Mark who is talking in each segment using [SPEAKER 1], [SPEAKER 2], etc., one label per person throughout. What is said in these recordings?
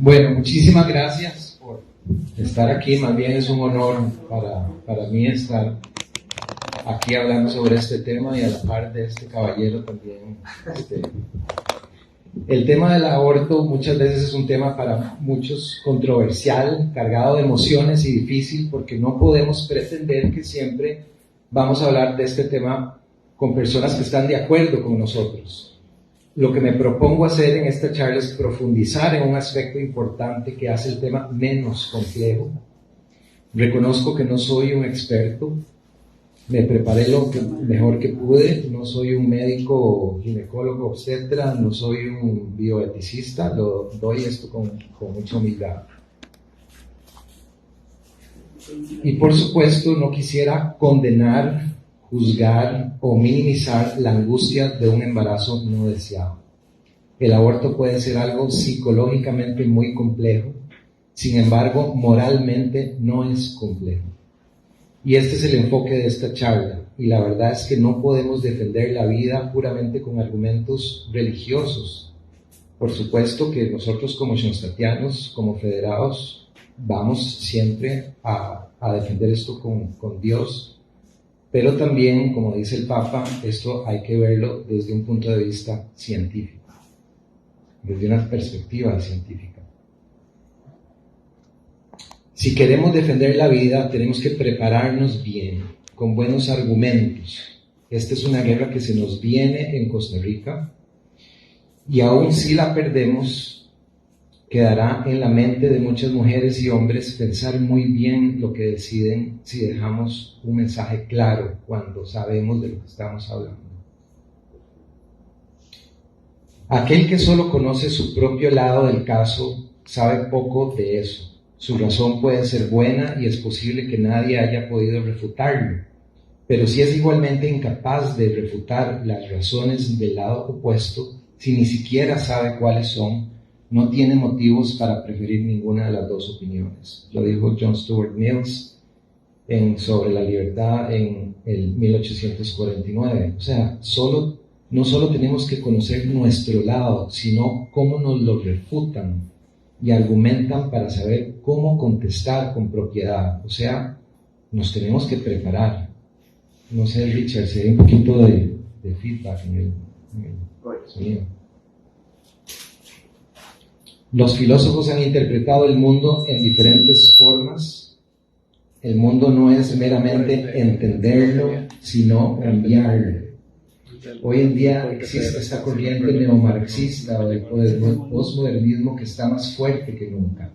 [SPEAKER 1] Bueno, muchísimas gracias por estar aquí. Más bien es un honor para mí estar aquí hablando sobre este tema y a la par de este caballero también. El tema del aborto muchas veces es un tema para muchos controversial, cargado de emociones y difícil, porque no podemos pretender que siempre vamos a hablar de este tema con personas que están de acuerdo con nosotros. Lo que me propongo hacer en esta charla es profundizar en un aspecto importante que hace el tema menos complejo. Reconozco que no soy un experto, me preparé lo mejor que pude, no soy un médico ginecólogo obstetra, no soy un bioeticista, lo doy esto con mucha humildad. Y por supuesto no quisiera condenar, juzgar o minimizar la angustia de un embarazo no deseado. El aborto puede ser algo psicológicamente muy complejo, sin embargo, moralmente no es complejo. Y este es el enfoque de esta charla, y la verdad es que no podemos defender la vida puramente con argumentos religiosos. Por supuesto que nosotros como schoenstattianos, como federados, vamos siempre a defender esto con Dios, pero también, como dice el Papa, esto hay que verlo desde un punto de vista científico, desde una perspectiva científica. Si queremos defender la vida, tenemos que prepararnos bien, con buenos argumentos. Esta es una guerra que se nos viene en Costa Rica, y aun si la perdemos, quedará en la mente de muchas mujeres y hombres pensar muy bien lo que deciden si dejamos un mensaje claro cuando sabemos de lo que estamos hablando. Aquel que solo conoce su propio lado del caso sabe poco de eso. Su razón puede ser buena y es posible que nadie haya podido refutarlo, pero si es igualmente incapaz de refutar las razones del lado opuesto, si ni siquiera sabe cuáles son, no tiene motivos para preferir ninguna de las dos opiniones. Lo dijo John Stuart Mills sobre la libertad en el 1849. O sea, no solo tenemos que conocer nuestro lado, sino cómo nos lo refutan y argumentan para saber cómo contestar con propiedad. O sea, nos tenemos que preparar. No sé, Richard, si hay un poquito de feedback en el sonido. Los filósofos han interpretado el mundo en diferentes formas. El mundo no es meramente entenderlo, sino cambiarlo. Hoy en día existe esta corriente neomarxista o del posmodernismo que está más fuerte que nunca.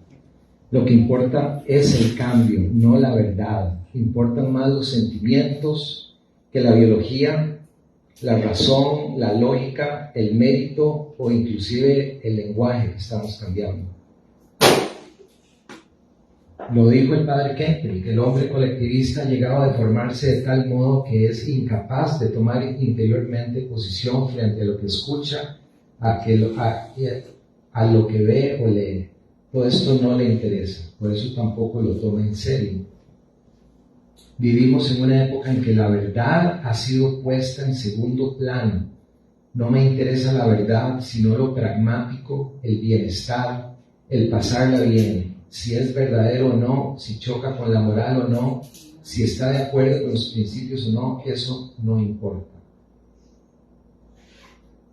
[SPEAKER 1] Lo que importa es el cambio, no la verdad. Importan más los sentimientos que la biología, la razón, la lógica, el mérito o inclusive el lenguaje que estamos cambiando. Lo dijo el padre Kempel, el hombre colectivista ha llegado a deformarse de tal modo que es incapaz de tomar interiormente posición frente a lo que escucha, a lo que ve o lee. Todo esto no le interesa, por eso tampoco lo toma en serio. Vivimos en una época en que la verdad ha sido puesta en segundo plano. No me interesa la verdad, sino lo pragmático, el bienestar, el pasarla bien. Si es verdadero o no, si choca con la moral o no, si está de acuerdo con los principios o no, eso no importa.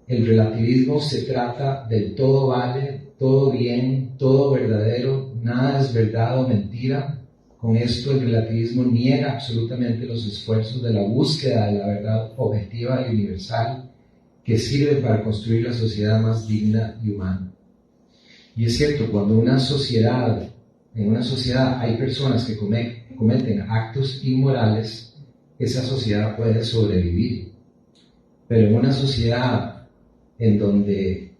[SPEAKER 1] El relativismo se trata del todo vale, todo bien, todo verdadero, nada es verdad o mentira. Con esto el relativismo niega absolutamente los esfuerzos de la búsqueda de la verdad objetiva y universal que sirve para construir la sociedad más digna y humana. Y es cierto, cuando en una sociedad hay personas que cometen actos inmorales, esa sociedad puede sobrevivir. Pero en una sociedad en donde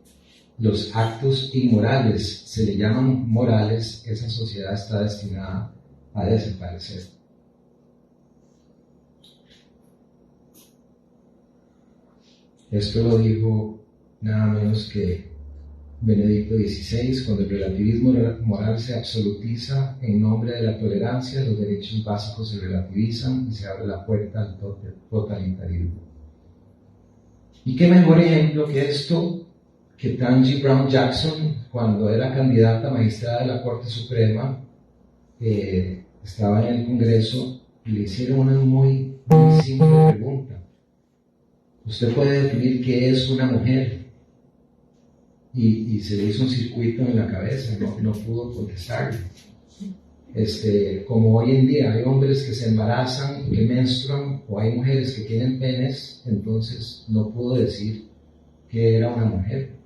[SPEAKER 1] los actos inmorales se le llaman morales, esa sociedad está destinada a desaparecer. Esto lo dijo nada menos que Benedicto XVI, cuando el relativismo moral se absolutiza en nombre de la tolerancia, los derechos básicos se relativizan y se abre la puerta al totalitarismo. ¿Y qué mejor ejemplo que esto Ketanji Brown Jackson, cuando era candidata a magistrada de la Corte Suprema, estaba en el Congreso y le hicieron una muy simple pregunta. ¿Usted puede definir qué es una mujer? Y se le hizo un circuito en la cabeza, no pudo contestarle. Como hoy en día hay hombres que se embarazan y que menstruan, o hay mujeres que tienen penes, entonces no pudo decir que era una mujer.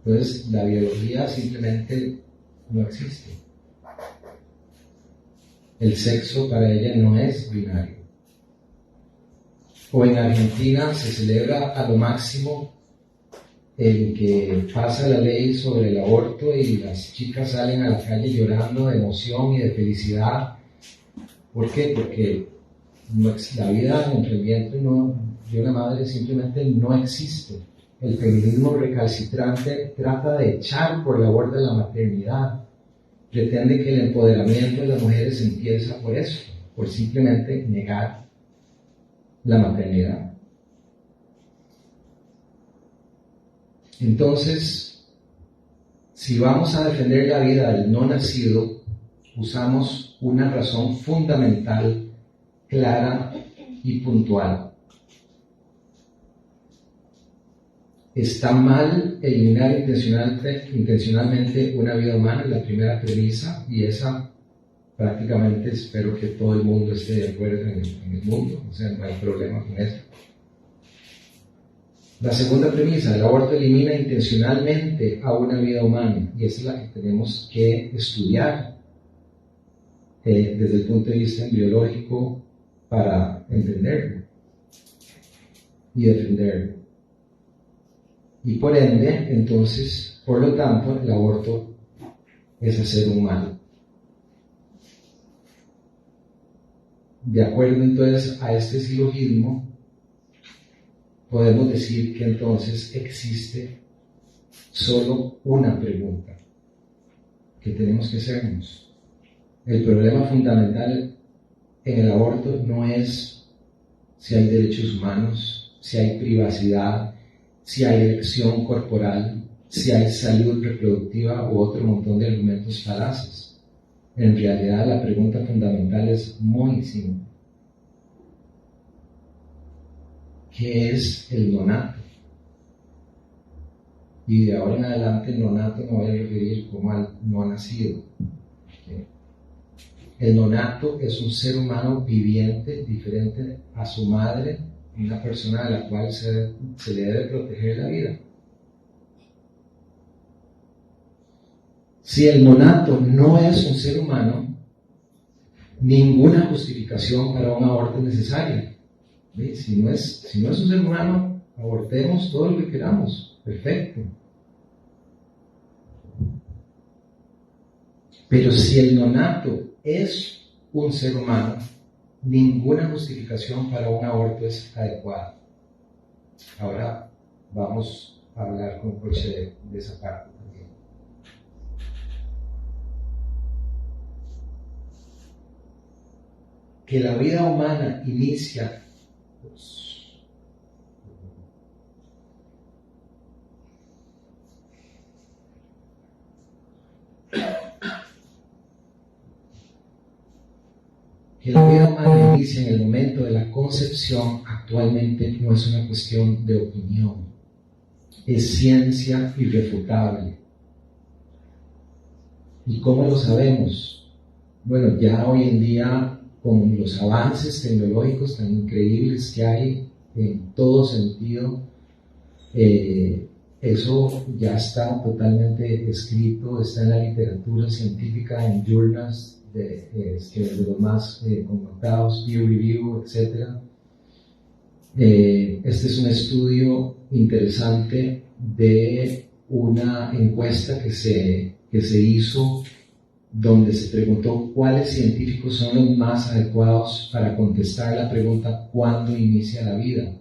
[SPEAKER 1] Entonces la biología simplemente no existe. El sexo para ella no es binario. O en Argentina se celebra a lo máximo en que pasa la ley sobre el aborto y las chicas salen a la calle llorando de emoción y de felicidad. ¿Por qué? Porque la vida en el vientre de una madre simplemente no existe. El feminismo recalcitrante trata de echar por la borda la maternidad. Pretende que el empoderamiento de las mujeres empieza por eso, por simplemente negar la maternidad. Entonces, si vamos a defender la vida del no nacido, usamos una razón fundamental, clara y puntual. Está mal eliminar intencionalmente una vida humana, la primera premisa, y esa prácticamente espero que todo el mundo esté de acuerdo en el mundo, o sea, no hay problema con eso. La segunda premisa, el aborto elimina intencionalmente a una vida humana, y esa es la que tenemos que estudiar desde el punto de vista biológico para entenderlo y defenderlo. Y por ende, entonces, por lo tanto, el aborto es hacer un mal. De acuerdo entonces a este silogismo, podemos decir que entonces existe solo una pregunta que tenemos que hacernos. El problema fundamental en el aborto no es si hay derechos humanos, si hay privacidad, si hay elección corporal, si hay salud reproductiva u otro montón de argumentos falaces. En realidad la pregunta fundamental es muy simple. ¿Qué es el nonato? Y de ahora en adelante el nonato me voy a referir como al no nacido. ¿Okay? El nonato es un ser humano viviente diferente a su madre, una persona a la cual se le debe proteger la vida. Si el nonato no es un ser humano, ninguna justificación para un aborto es necesaria. ¿Sí? Si no es un ser humano, abortemos todo lo que queramos. Perfecto. Pero si el nonato es un ser humano, ninguna justificación para un aborto es adecuada. Ahora vamos a hablar con Jorge de esa parte también. Que la vida humana inicia que la vida humana inicia en el momento de la concepción actualmente no es una cuestión de opinión, es ciencia irrefutable. ¿Y cómo lo sabemos? Bueno, ya hoy en día, con los avances tecnológicos tan increíbles que hay en todo sentido, eso ya está totalmente escrito, está en la literatura científica, en journals de los más connotados, peer review, etc. Este es un estudio interesante de una encuesta que se hizo, donde se preguntó cuáles científicos son los más adecuados para contestar la pregunta ¿cuándo inicia la vida?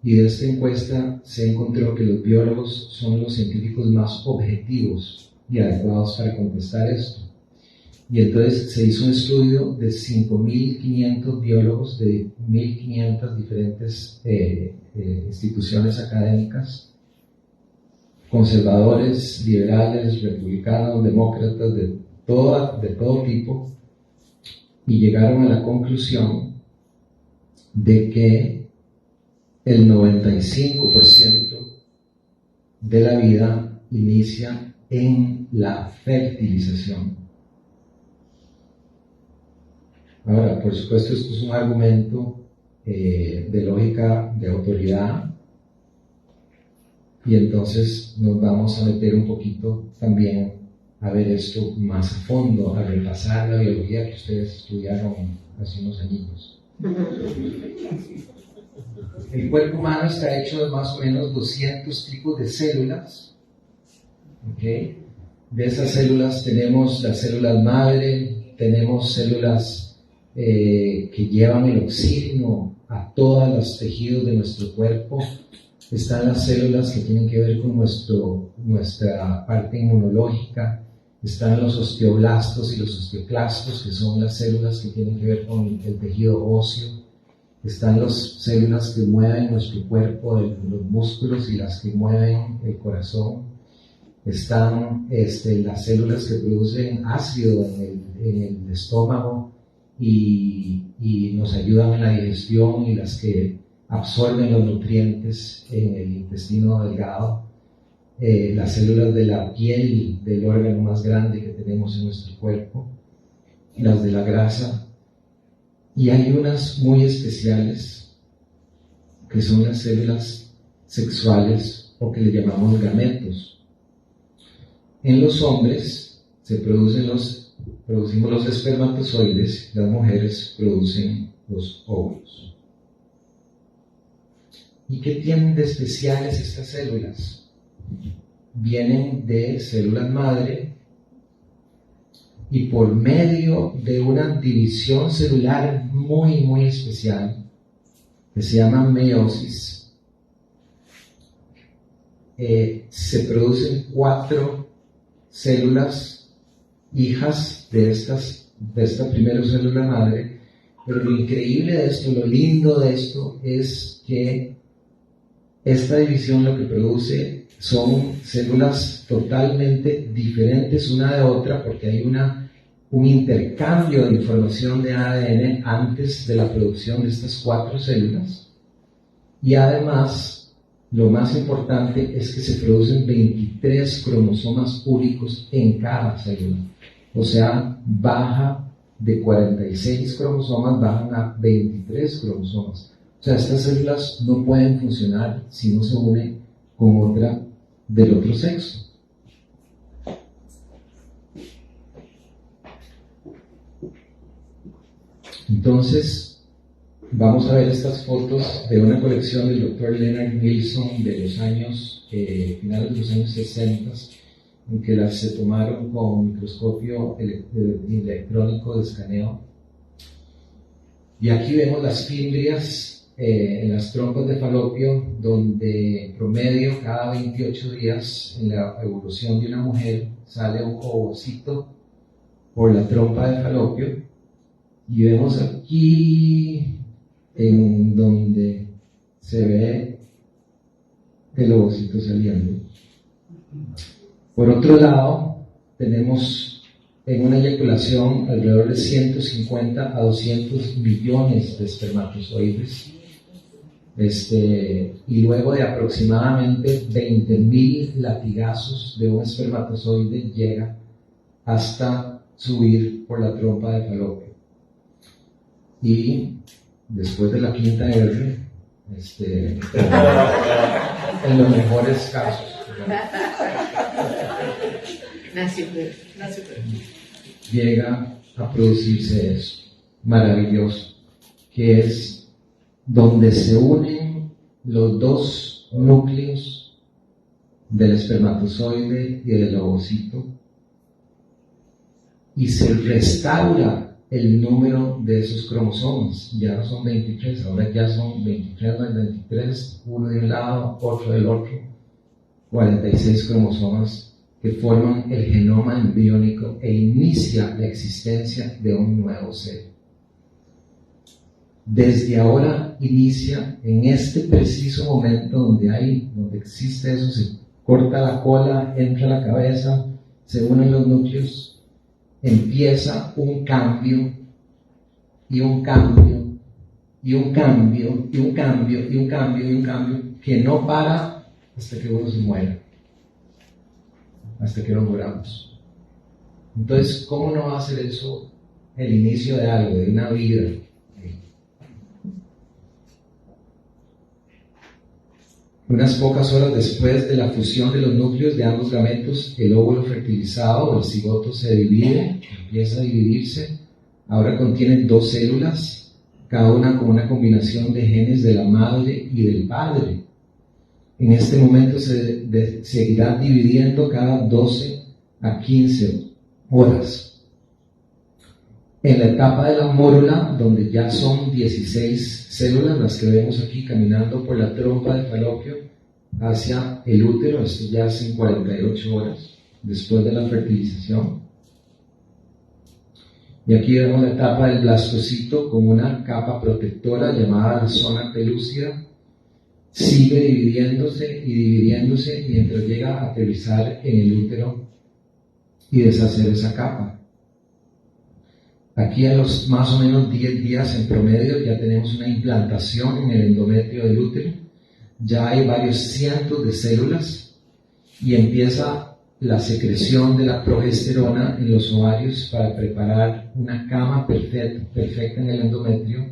[SPEAKER 1] Y de esta encuesta se encontró que los biólogos son los científicos más objetivos y adecuados para contestar esto. Y entonces se hizo un estudio de 5.500 biólogos de 1.500 diferentes instituciones académicas, conservadores, liberales, republicanos, demócratas, de todo tipo, y llegaron a la conclusión de que el 95% de la vida inicia en la fertilización. Ahora, por supuesto, esto es un argumento de lógica de autoridad, y entonces nos vamos a meter un poquito también a ver esto más a fondo, a repasar la biología que ustedes estudiaron hace unos añitos. El cuerpo humano está hecho de más o menos 200 tipos de células. ¿Okay? De esas células tenemos las células madre, tenemos células que llevan el oxígeno a todos los tejidos de nuestro cuerpo. Están las células que tienen que ver con nuestra parte inmunológica. Están los osteoblastos y los osteoclastos, que son las células que tienen que ver con el tejido óseo. Están las células que mueven nuestro cuerpo, los músculos, y las que mueven el corazón. Están las células que producen ácido en el estómago y nos ayudan en la digestión, y las que absorben los nutrientes en el intestino delgado. Las células de la piel, del órgano más grande que tenemos en nuestro cuerpo, las de la grasa. Y hay unas muy especiales, que son las células sexuales, o que le llamamos gametos. En los hombres producimos los espermatozoides, las mujeres producen los óvulos. ¿Y qué tienen de especiales estas células? Vienen de células madre, y por medio de una división celular muy, muy especial, que se llama meiosis, se producen 4 células hijas de esta primera célula madre. Pero lo increíble de esto, lo lindo de esto, es que esta división lo que produce son células totalmente diferentes una de otra, porque hay un intercambio de información de ADN antes de la producción de estas 4 células. Y además, lo más importante es que se producen 23 cromosomas únicos en cada célula. O sea, baja de 46 cromosomas, bajan a 23 cromosomas. O sea, estas células no pueden funcionar si no se unen con otra del otro sexo. Entonces, vamos a ver estas fotos de una colección del Dr. Leonard Nilsson de los años, finales de los años 60, en que las se tomaron con microscopio electrónico de escaneo. Y aquí vemos las fimbrias en las trompas de falopio, donde en promedio cada 28 días en la evolución de una mujer sale un ovocito por la trompa de falopio, y vemos aquí en donde se ve el ovocito saliendo. Por otro lado, tenemos en una eyaculación alrededor de 150 a 200 millones de espermatozoides, y luego de aproximadamente 20.000 latigazos de un espermatozoide llega hasta subir por la trompa de falopio. Y después de la quinta R, en los mejores casos, llega a producirse eso maravilloso, que es donde se unen los 2 núcleos del espermatozoide y del ovocito, y se restaura el número de esos cromosomas. Ya no son 23, ahora ya son 23 más 23, uno de un lado, otro del otro, 46 cromosomas que forman el genoma embriónico e inicia la existencia de un nuevo ser. Desde ahora inicia, en este preciso momento donde existe eso, corta la cola, entra a la cabeza, se unen los núcleos, empieza un cambio y un cambio y un cambio y un cambio y un cambio y un cambio que no para hasta que uno se muera, hasta que nos muramos. Entonces, ¿cómo no va a ser eso el inicio de algo, de una vida? Unas pocas horas después de la fusión de los núcleos de ambos gametos, el óvulo fertilizado o el cigoto se divide, empieza a dividirse. Ahora contiene 2 células, cada una con una combinación de genes de la madre y del padre. En este momento se seguirá dividiendo cada 12 a 15 horas. En la etapa de la mórula, donde ya son 16 células las que vemos aquí caminando por la trompa de falopio hacia el útero, esto ya es en 48 horas después de la fertilización. Y aquí vemos la etapa del blastocito con una capa protectora llamada la zona pelúcida. Sigue dividiéndose y dividiéndose mientras llega a aterrizar en el útero y deshacer esa capa. Aquí a los más o menos 10 días en promedio ya tenemos una implantación en el endometrio del útero, ya hay varios cientos de células y empieza la secreción de la progesterona en los ovarios para preparar una cama perfecta en el endometrio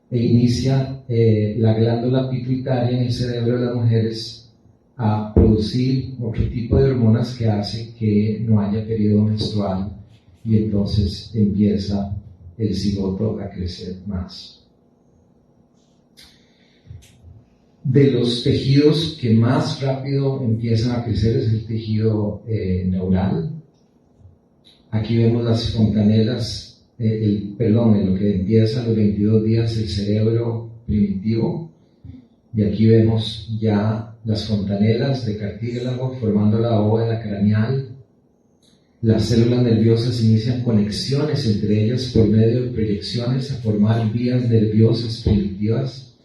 [SPEAKER 1] e inicia la glándula pituitaria en el cerebro de las mujeres a producir otro tipo de hormonas que hace que no haya periodo menstrual y entonces empieza el cigoto a crecer más. De los tejidos que más rápido empiezan a crecer es el tejido neural. Aquí vemos las fontanelas, en lo que empieza a los 22 días el cerebro primitivo, y aquí vemos ya las fontanelas de cartílago formando la bóveda craneal. Las células nerviosas inician conexiones entre ellas por medio de proyecciones a formar vías nerviosas primitivas.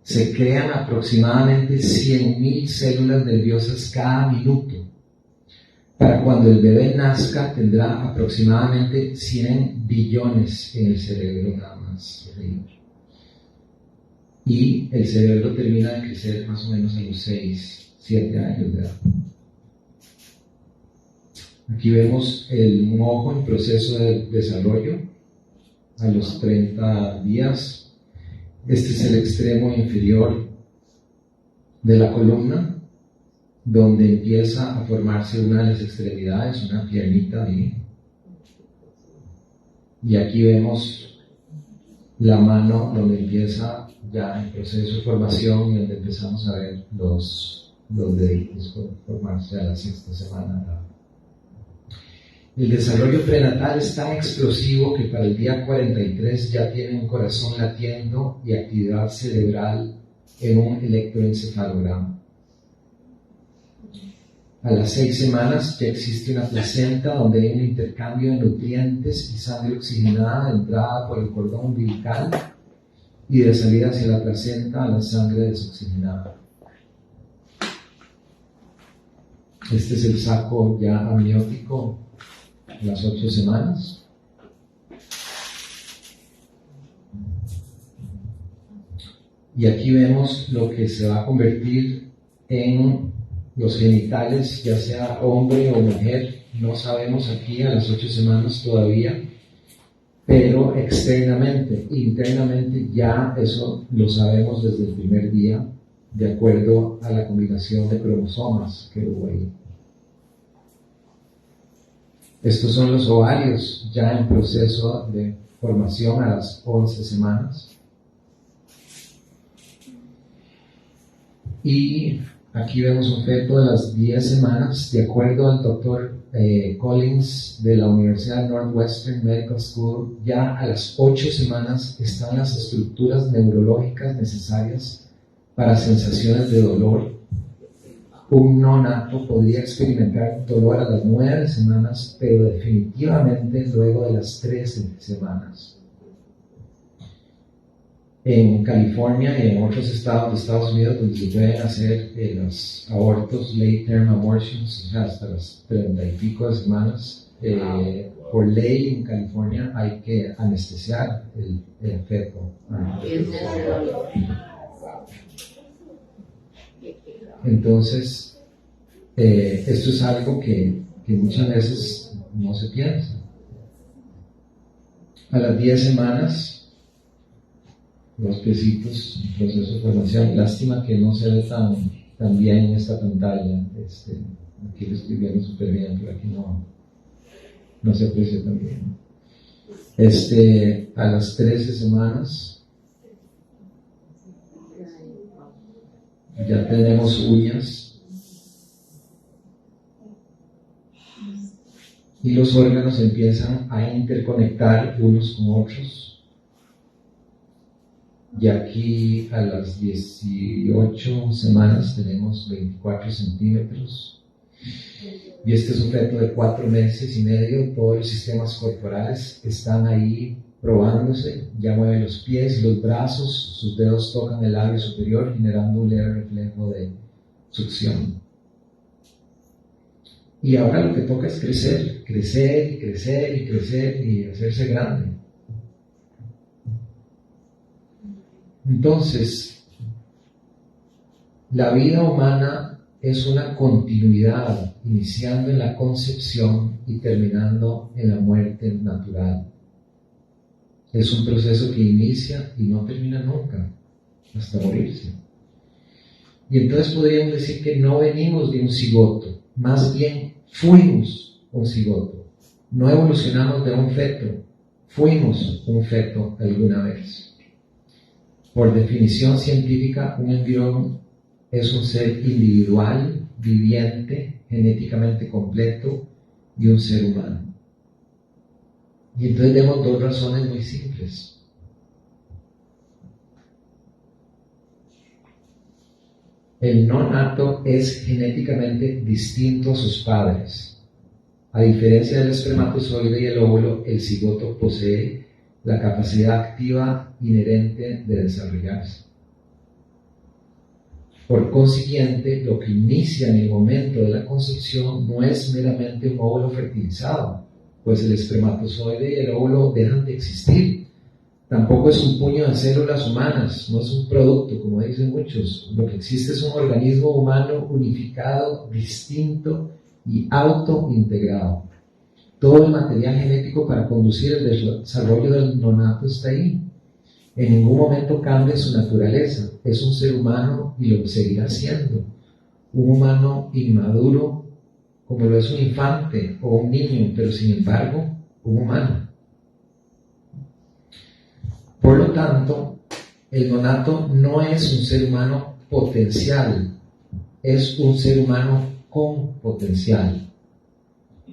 [SPEAKER 1] Se crean aproximadamente 100.000 células nerviosas cada minuto. Para cuando el bebé nazca tendrá aproximadamente 100 billones en el cerebro nada más. Y el cerebro termina de crecer más o menos a los 6-7 años de edad. Aquí vemos un ojo en proceso de desarrollo a los 30 días. Este es el extremo inferior de la columna, donde empieza a formarse una de las extremidades, una piernita ahí. Y aquí vemos la mano donde empieza ya el proceso de formación y donde empezamos a ver los deditos formarse a la 6ª semana. El desarrollo prenatal es tan explosivo que para el día 43 ya tiene un corazón latiendo y actividad cerebral en un electroencefalograma. A las 6 semanas ya existe una placenta donde hay un intercambio de nutrientes y sangre oxigenada de entrada por el cordón umbilical y de salida hacia la placenta a la sangre desoxigenada. Este es el saco ya amniótico a las 8 semanas. Y aquí vemos lo que se va a convertir en los genitales, ya sea hombre o mujer, no sabemos aquí a las 8 semanas todavía, pero externamente, internamente ya eso lo sabemos desde el primer día, de acuerdo a la combinación de cromosomas que hubo ahí. Estos son los ovarios ya en proceso de formación a las 11 semanas. Y aquí vemos un feto de las 10 semanas, de acuerdo al doctor Collins de la Universidad Northwestern Medical School. Ya a las 8 semanas están las estructuras neurológicas necesarias para sensaciones de dolor. Un neonato podría experimentar dolor a las 9 semanas, pero definitivamente luego de las 13 semanas. En California y en otros estados de Estados Unidos donde se pueden hacer los abortos, late term abortions, o sea, hasta las 30 y pico de semanas, por ley en California hay que anestesiar el feto. Entonces, esto es algo que muchas veces no se piensa. A las 10 semanas, los piecitos, proceso de formación. Lástima que no se ve tan bien en esta pantalla. Aquí lo estoy viendo súper bien, pero aquí no se aprecia tan bien. A las 13 semanas ya tenemos uñas y los órganos empiezan a interconectar unos con otros. Y aquí a las 18 semanas tenemos 24 centímetros. Y este sujeto de 4 meses y medio, todos los sistemas corporales están ahí probándose, ya mueve los pies y los brazos, sus dedos tocan el labio superior generando un leve reflejo de succión. Y ahora lo que toca es crecer, crecer y crecer y crecer y hacerse grande. Entonces, la vida humana es una continuidad, iniciando en la concepción y terminando en la muerte natural. Es un proceso que inicia y no termina nunca, hasta morirse. Y entonces podríamos decir que no venimos de un cigoto, más bien fuimos un cigoto. No evolucionamos de un feto, fuimos un feto alguna vez. Por definición científica, un embrión es un ser individual, viviente, genéticamente completo y un ser humano. Y entonces vemos 2 razones muy simples. El no nato es genéticamente distinto a sus padres. A diferencia del espermatozoide y el óvulo, el cigoto posee la capacidad activa inherente de desarrollarse. Por consiguiente, lo que inicia en el momento de la concepción no es meramente un óvulo fertilizado, pues el espermatozoide y el óvulo dejan de existir. Tampoco es un puño de células humanas, no es un producto, como dicen muchos. Lo que existe es un organismo humano unificado, distinto y autointegrado. Todo el material genético para conducir el desarrollo del nonato está ahí. En ningún momento cambia su naturaleza. Es un ser humano y lo seguirá siendo. Un humano inmaduro, como lo es un infante o un niño, pero sin embargo, un humano. Por lo tanto, el nonato no es un ser humano potencial, es un ser humano con potencial.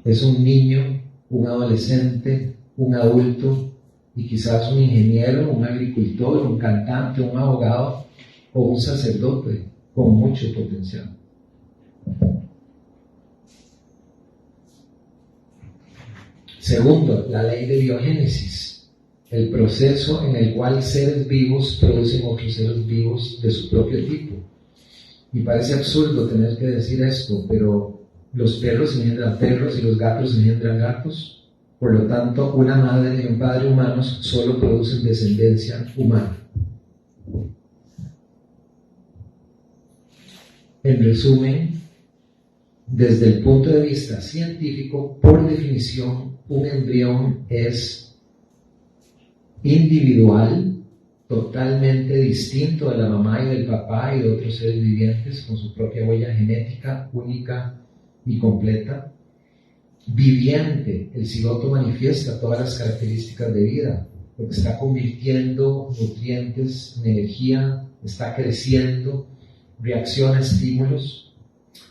[SPEAKER 1] Es un niño, un adolescente, un adulto y quizás un ingeniero, un agricultor, un cantante, un abogado o un sacerdote con mucho potencial. Segundo, la ley de biogénesis, el proceso en el cual seres vivos producen otros seres vivos de su propio tipo. Y parece absurdo tener que decir esto, pero los perros engendran perros y los gatos engendran gatos. Por lo tanto, una madre y un padre humanos solo producen descendencia humana. En resumen, desde el punto de vista científico, por definición, un embrión es individual, totalmente distinto de la mamá y del papá y de otros seres vivientes, con su propia huella genética única y completa. Viviente, el cigoto manifiesta todas las características de vida, porque está convirtiendo nutrientes en energía, está creciendo, reacciona a estímulos,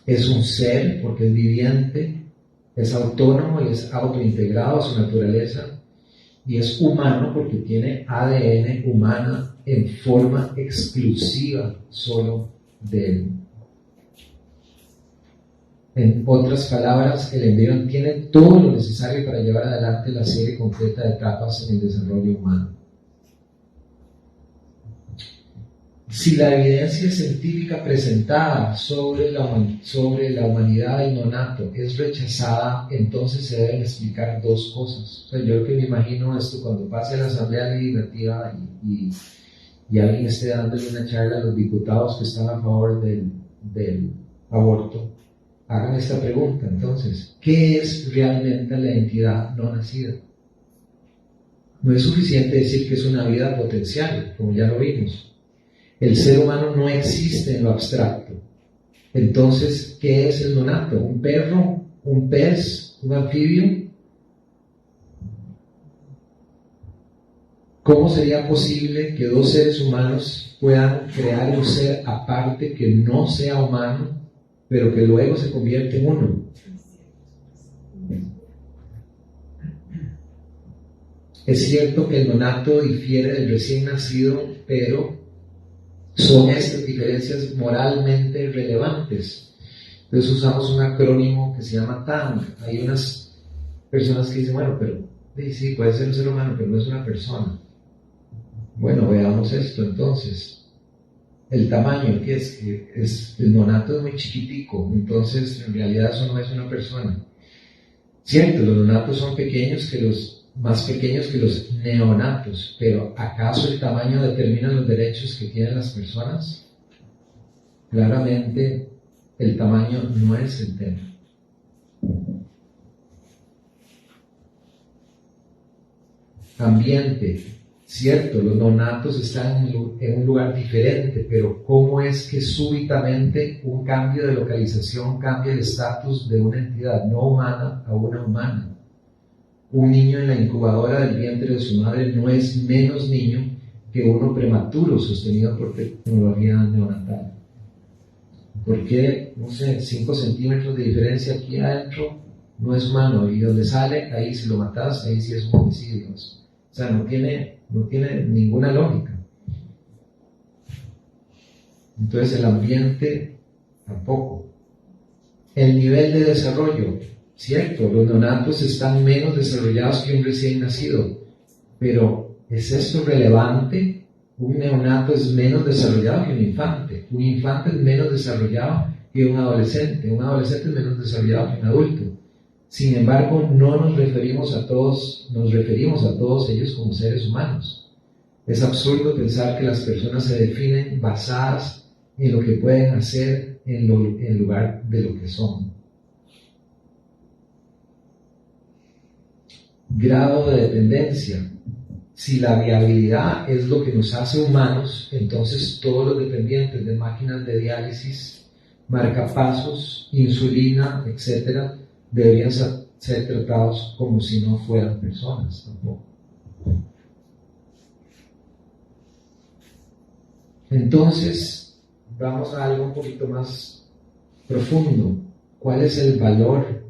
[SPEAKER 1] es un ser porque es viviente, es autónomo y es autointegrado a su naturaleza, y es humano porque tiene ADN humana en forma exclusiva solo de él. En otras palabras, el embrión tiene todo lo necesario para llevar adelante la serie completa de etapas en el desarrollo humano. Si la evidencia científica presentada sobre la humanidad del nonato es rechazada, entonces se deben explicar dos cosas. O sea, yo lo que me imagino esto, cuando pase la Asamblea Legislativa y alguien esté dándole una charla a los diputados que están a favor del aborto, hagan esta pregunta entonces: ¿qué es realmente la entidad no nacida? No es suficiente decir que es una vida potencial, como ya lo vimos. El ser humano no existe en lo abstracto. Entonces, ¿qué es el nonato? ¿Un perro? ¿Un pez? ¿Un anfibio? ¿Cómo sería posible que dos seres humanos puedan crear un ser aparte que no sea humano, pero que luego se convierte en uno? Es cierto que el nonato difiere del recién nacido, pero son estas diferencias moralmente relevantes. Entonces usamos un acrónimo que se llama TANG. Hay unas personas que dicen, bueno, pero sí, puede ser un ser humano, pero no es una persona. Bueno, veamos esto entonces. El tamaño, ¿qué es? El nonato es muy chiquitico, entonces en realidad eso no es una persona. Cierto, los nonatos son más pequeños que los neonatos, pero ¿acaso el tamaño determina los derechos que tienen las personas? Claramente el tamaño no es el tema. Ambiente, cierto, los neonatos están en un lugar diferente, pero ¿cómo es que súbitamente un cambio de localización cambia el estatus de una entidad no humana a una humana? Un niño en la incubadora del vientre de su madre no es menos niño que uno prematuro sostenido por tecnología neonatal. ¿Por qué, 5 centímetros de diferencia aquí adentro no es humano? Y donde sale, ahí si lo matas, ahí sí es un homicidio. O sea, no tiene ninguna lógica. Entonces el ambiente tampoco. El nivel de desarrollo. Cierto, los neonatos están menos desarrollados que un recién nacido, pero ¿es esto relevante? Un neonato es menos desarrollado que un infante es menos desarrollado que un adolescente es menos desarrollado que un adulto. Sin embargo, no nos referimos a todos ellos como seres humanos. Es absurdo pensar que las personas se definen basadas en lo que pueden hacer en lugar de lo que son. Grado de dependencia. Si la viabilidad es lo que nos hace humanos, entonces todos los dependientes de máquinas de diálisis, marcapasos, insulina, etc., deberían ser tratados como si no fueran personas tampoco. Entonces, vamos a algo un poquito más profundo. ¿Cuál es el valor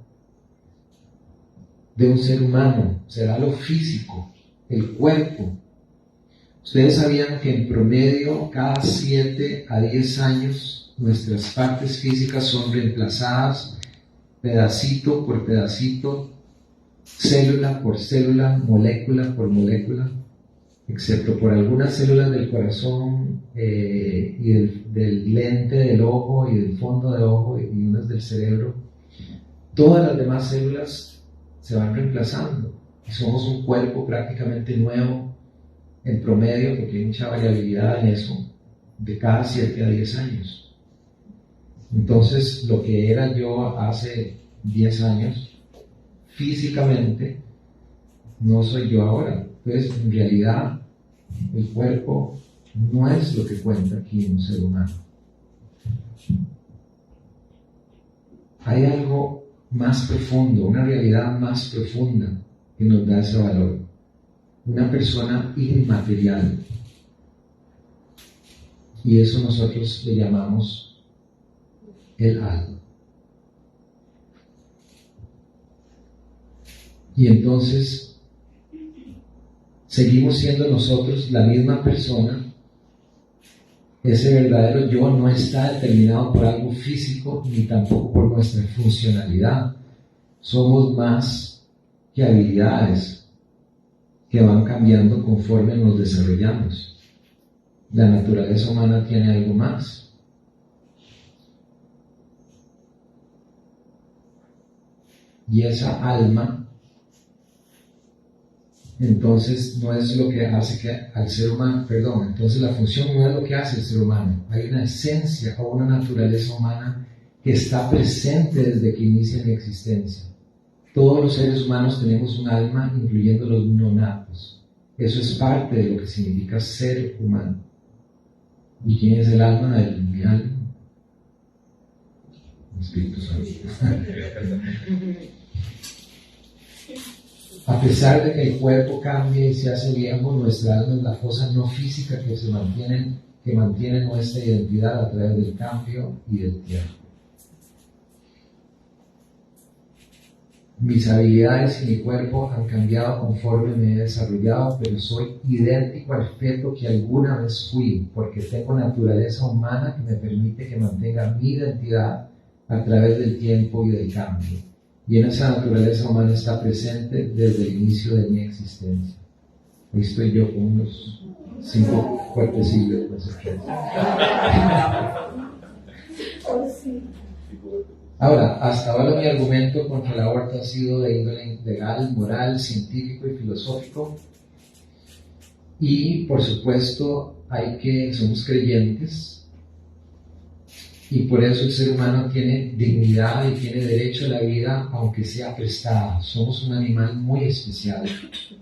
[SPEAKER 1] de un ser humano? ¿Será lo físico, el cuerpo? Ustedes sabían que en promedio cada 7 a 10 años nuestras partes físicas son reemplazadas pedacito por pedacito, célula por célula, molécula por molécula, excepto por algunas células del corazón y del lente del ojo y del fondo del ojo y unas del cerebro. Todas las demás células se van reemplazando y somos un cuerpo prácticamente nuevo en promedio, porque hay mucha variabilidad en eso, de cada 7 a 10 años. Entonces, lo que era yo hace 10 años, físicamente, no soy yo ahora. Entonces, en realidad, el cuerpo no es lo que cuenta aquí en un ser humano. Hay algo más profundo, una realidad más profunda que nos da ese valor. Una persona inmaterial. Y eso nosotros le llamamos el alma. Y entonces seguimos siendo nosotros la misma persona. Ese verdadero yo no está determinado por algo físico ni tampoco por nuestra funcionalidad. Somos más que habilidades que van cambiando conforme nos desarrollamos. La naturaleza humana tiene algo más. Y esa alma, entonces no es lo que hace que al ser humano, entonces la función no es lo que hace el ser humano. Hay una esencia o una naturaleza humana que está presente desde que inicia mi existencia. Todos los seres humanos tenemos un alma, incluyendo los no natos. Eso es parte de lo que significa ser humano. ¿Y quién es el alma? Mi alma. El Espíritu Santo. A pesar de que el cuerpo cambie y se hace viejo, nuestra alma es la cosa no física que mantiene nuestra identidad a través del cambio y del tiempo. Mis habilidades y mi cuerpo han cambiado conforme me he desarrollado, pero soy idéntico al feto que alguna vez fui, porque tengo naturaleza humana que me permite que mantenga mi identidad a través del tiempo y del cambio. Y en esa naturaleza humana está presente desde el inicio de mi existencia. Hoy estoy yo con unos 5 cuerpecillos, no sé qué. Ahora, hasta ahora mi argumento contra el aborto ha sido de índole legal, moral, científico y filosófico. Y, por supuesto, somos creyentes, y por eso el ser humano tiene dignidad y tiene derecho a la vida, aunque sea prestada. Somos un animal muy especial.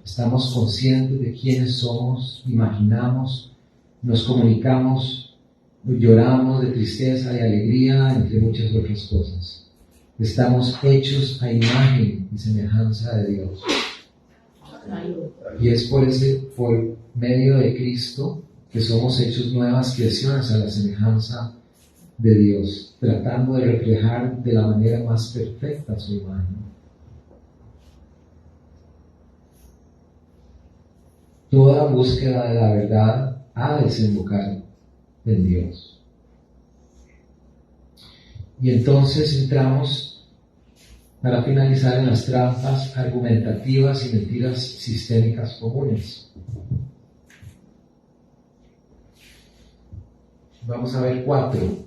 [SPEAKER 1] Estamos conscientes de quiénes somos, imaginamos, nos comunicamos, lloramos de tristeza, de alegría, entre muchas otras cosas. Estamos hechos a imagen y semejanza de Dios. Y es por medio de Cristo que somos hechos nuevas creaciones a la semejanza de Dios, tratando de reflejar de la manera más perfecta su imagen. Toda búsqueda de la verdad ha de desembocar en Dios. Y entonces entramos, para finalizar, en las trampas argumentativas y mentiras sistémicas comunes. Vamos a ver 4.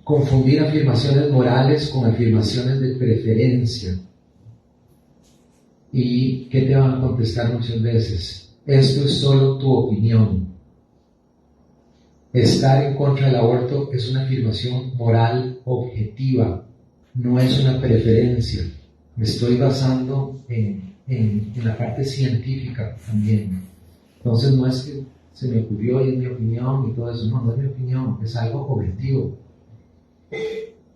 [SPEAKER 1] Confundir afirmaciones morales con afirmaciones de preferencia. ¿Y qué te van a contestar muchas veces? Esto es solo tu opinión. Estar en contra del aborto es una afirmación moral objetiva, no es una preferencia. Me estoy basando en la parte científica también. Entonces no es que se me ocurrió y es mi opinión y todo eso, no es mi opinión, es algo objetivo.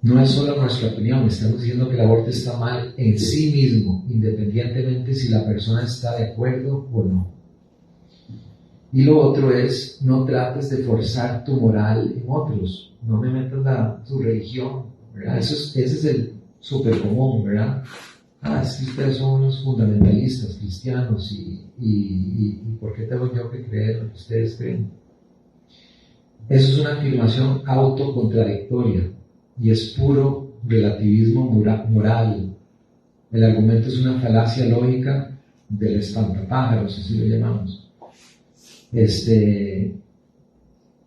[SPEAKER 1] No es solo nuestra opinión, estamos diciendo que el aborto está mal en sí mismo, independientemente si la persona está de acuerdo o no. Y lo otro es, no trates de forzar tu moral en otros, no me metas tu religión, ¿verdad? Ese es el súper común, ¿verdad? Es que ustedes son unos fundamentalistas cristianos y ¿por qué tengo yo que creer lo que ustedes creen? Eso es una afirmación autocontradictoria y es puro relativismo moral. El argumento es una falacia lógica del espantapájaros, así lo llamamos. Es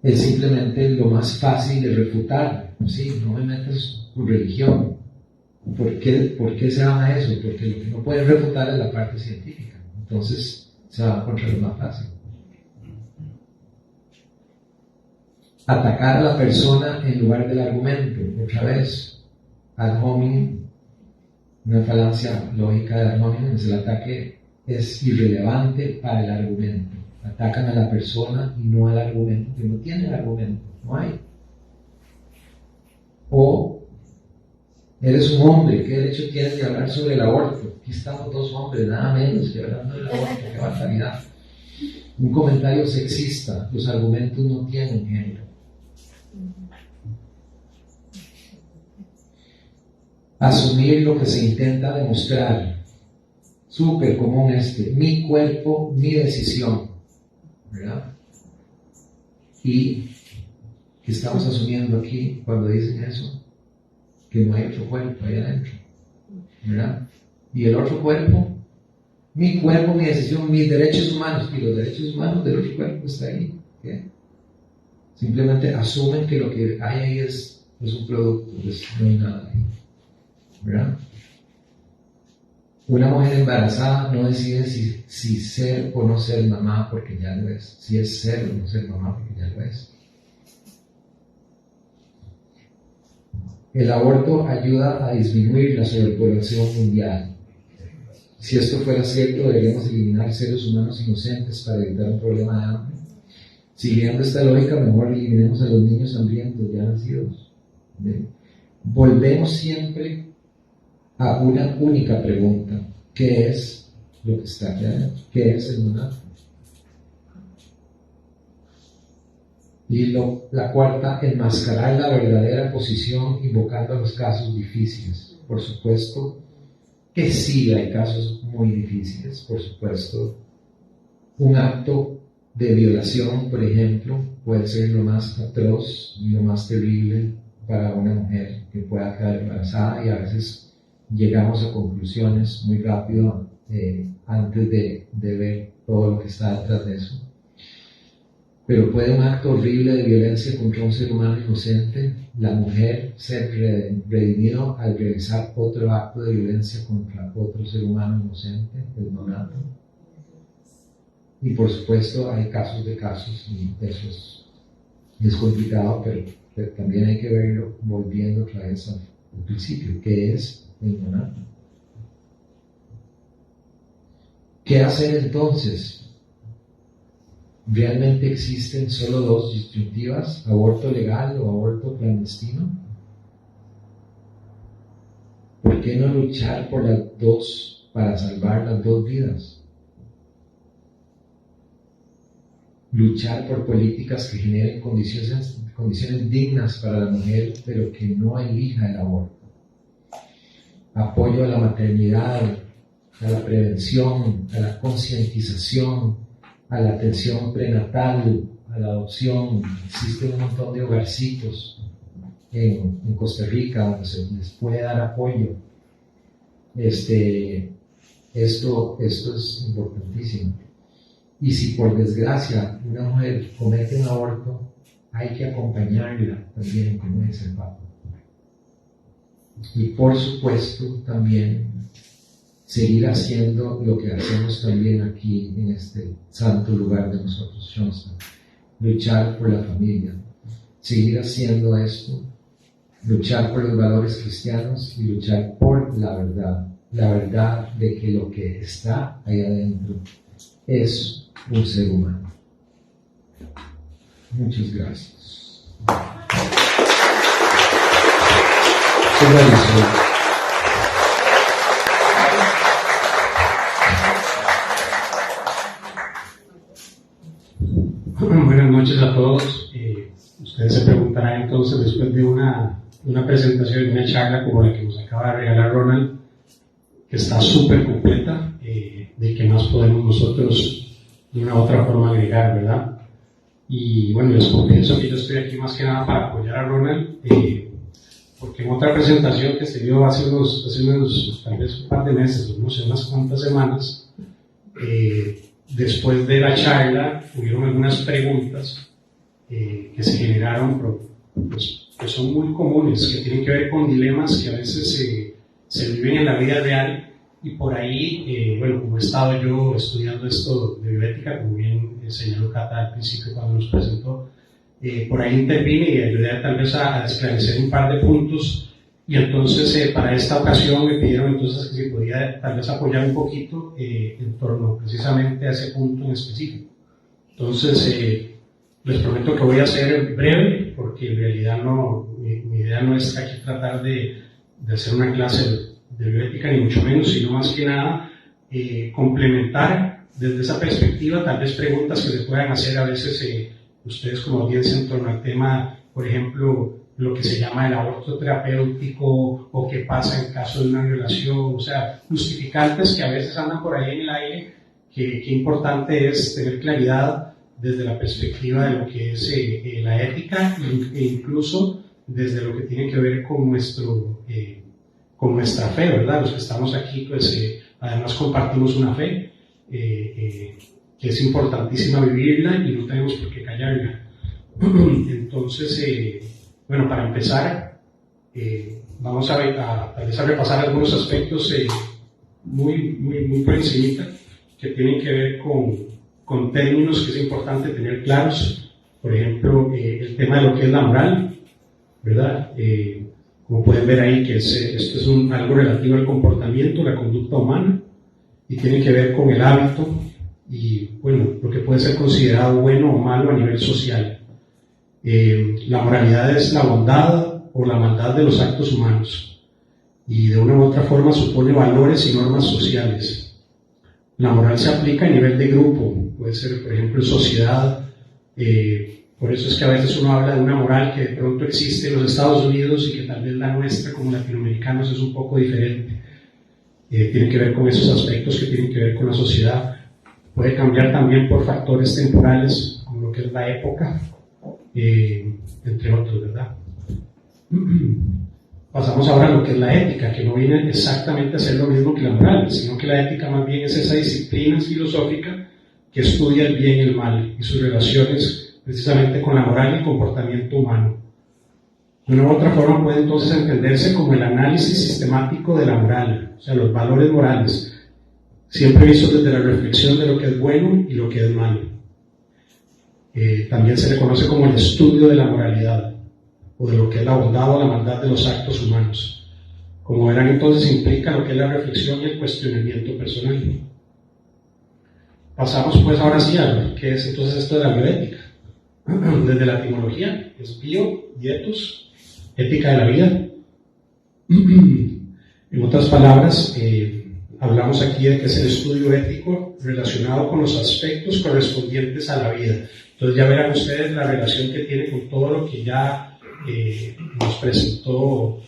[SPEAKER 1] simplemente lo más fácil de refutar. Sí, no me metas tu religión. ¿Por qué se van a eso? Porque lo que no pueden refutar es la parte científica. Entonces se va contra lo más fácil. Atacar a la persona en lugar del argumento. Otra vez, ad hominem, una falacia lógica de ad hominem, es el ataque es irrelevante para el argumento. Atacan a la persona y no al argumento, que no tiene el argumento, no hay. O eres un hombre, ¿qué derecho tienes de hablar sobre el aborto? Aquí estamos 2 hombres, nada menos que hablando del aborto, qué barbaridad. Un comentario sexista, los argumentos no tienen género. Asumir lo que se intenta demostrar, súper común mi cuerpo, mi decisión, ¿verdad? Y ¿qué estamos asumiendo aquí cuando dicen eso? Que no hay otro cuerpo ahí adentro, ¿verdad? Y el otro cuerpo, mi cuerpo, mi decisión, mis derechos humanos, y los derechos humanos del otro cuerpo está ahí, ¿qué? Simplemente asumen que lo que hay ahí es un producto, pues no hay nada ahí, ¿verdad? Una mujer embarazada no decide si ser o no ser mamá porque ya lo es, si es ser o no ser mamá porque ya lo es. El aborto ayuda a disminuir la sobrepoblación mundial. Si esto fuera cierto, deberíamos eliminar seres humanos inocentes para evitar un problema de hambre. Siguiendo esta lógica, mejor eliminemos a los niños hambrientos ya nacidos. ¿Bien? Volvemos siempre a una única pregunta: ¿qué es lo que está aquí adentro? ¿Qué es el nonato? Y la cuarta, enmascarar la verdadera posición invocando a los casos difíciles. Por supuesto que sí hay casos muy difíciles, por supuesto. Un acto de violación, por ejemplo, puede ser lo más atroz y lo más terrible para una mujer que pueda quedar embarazada, y a veces llegamos a conclusiones muy rápido antes de ver todo lo que está detrás de eso. Pero puede un acto horrible de violencia contra un ser humano inocente, la mujer, ser redimido al realizar otro acto de violencia contra otro ser humano inocente, el nonato. Y por supuesto hay casos de casos, y eso es complicado, pero también hay que verlo volviendo otra vez al principio, ¿qué es el nonato? ¿Qué hacer entonces? ¿Realmente existen solo dos disyuntivas, aborto legal o aborto clandestino? ¿Por qué no luchar por las dos para salvar las dos vidas? Luchar por políticas que generen condiciones dignas para la mujer, pero que no elija el aborto. Apoyo a la maternidad, a la prevención, a la concientización, a la atención prenatal, a la adopción. Existen un montón de hogarcitos en Costa Rica donde se les puede dar apoyo. Esto es importantísimo. Y si por desgracia una mujer comete un aborto, hay que acompañarla también, como dice el Papa. Y por supuesto también seguir haciendo lo que hacemos también aquí en este santo lugar de nosotros, Johnstown. Luchar por la familia, seguir haciendo esto, luchar por los valores cristianos y luchar por la verdad de que lo que está ahí adentro es un ser humano. Muchas gracias.
[SPEAKER 2] Buenas noches a todos. Ustedes se preguntarán entonces, después de una presentación, de una charla como la que nos acaba de regalar Ronald, que está súper completa, de qué más podemos nosotros de una u otra forma agregar, ¿verdad? Y bueno, les confieso que yo estoy aquí más que nada para apoyar a Ronald, porque en otra presentación que se dio hace unos tal vez un par de meses, no sé, unas cuantas semanas, después de la charla hubieron algunas preguntas que se generaron, pues, que son muy comunes, que tienen que ver con dilemas que a veces se viven en la vida real, y por ahí, bueno, como he estado yo estudiando esto de bioética, como bien señaló Cata al principio cuando nos presentó, por ahí intervine y ayudé tal vez a esclarecer un par de puntos, y entonces para esta ocasión me pidieron entonces que si podía tal vez apoyar un poquito en torno precisamente a ese punto en específico. Entonces les prometo que voy a ser breve, porque en realidad mi idea no es aquí tratar de hacer una clase de bioética, ni mucho menos, sino más que nada complementar desde esa perspectiva tal vez preguntas que se puedan hacer a veces ustedes como audiencia en torno al tema, por ejemplo, lo que se llama el aborto terapéutico, o qué pasa en caso de una violación, o sea, justificantes que a veces andan por ahí en el aire, que importante es tener claridad desde la perspectiva de lo que es la ética, e incluso desde lo que tiene que ver con nuestra fe, ¿verdad? Los que estamos aquí, pues además compartimos una fe que es importantísima vivirla y no tenemos por qué callarla. Entonces, bueno, para empezar, vamos a repasar algunos aspectos muy por encimita que tienen que ver con términos que es importante tener claros. Por ejemplo, el tema de lo que es la moral, ¿verdad? Como pueden ver ahí, que esto es algo relativo al comportamiento, la conducta humana, y tiene que ver con el hábito y, bueno, lo que puede ser considerado bueno o malo a nivel social. La moralidad es la bondad o la maldad de los actos humanos, y de una u otra forma supone valores y normas sociales. La moral se aplica a nivel de grupo, puede ser, por ejemplo, en sociedad. Por eso es que a veces uno habla de una moral que de pronto existe en los Estados Unidos y que tal vez la nuestra como latinoamericanos es un poco diferente. Tiene que ver con esos aspectos que tienen que ver con la sociedad. Puede cambiar también por factores temporales, como lo que es la época, entre otros, ¿verdad? Pasamos ahora a lo que es la ética, que no viene exactamente a ser lo mismo que la moral, sino que la ética más bien es esa disciplina filosófica que estudia el bien y el mal y sus relaciones precisamente con la moral y el comportamiento humano. De una u otra forma puede entonces entenderse como el análisis sistemático de la moral, o sea, los valores morales, siempre vistos desde la reflexión de lo que es bueno y lo que es malo. También se le conoce como el estudio de la moralidad, o de lo que es la bondad o la maldad de los actos humanos. Como verán, entonces implica lo que es la reflexión y el cuestionamiento personal. Pasamos pues ahora sí a lo que es entonces esto de la bioética. Desde la etimología, es bio, dietos, ética de la vida. En otras palabras, hablamos aquí de que es el estudio ético relacionado con los aspectos correspondientes a la vida. Entonces ya verán ustedes la relación que tiene con todo lo que ya nos presentó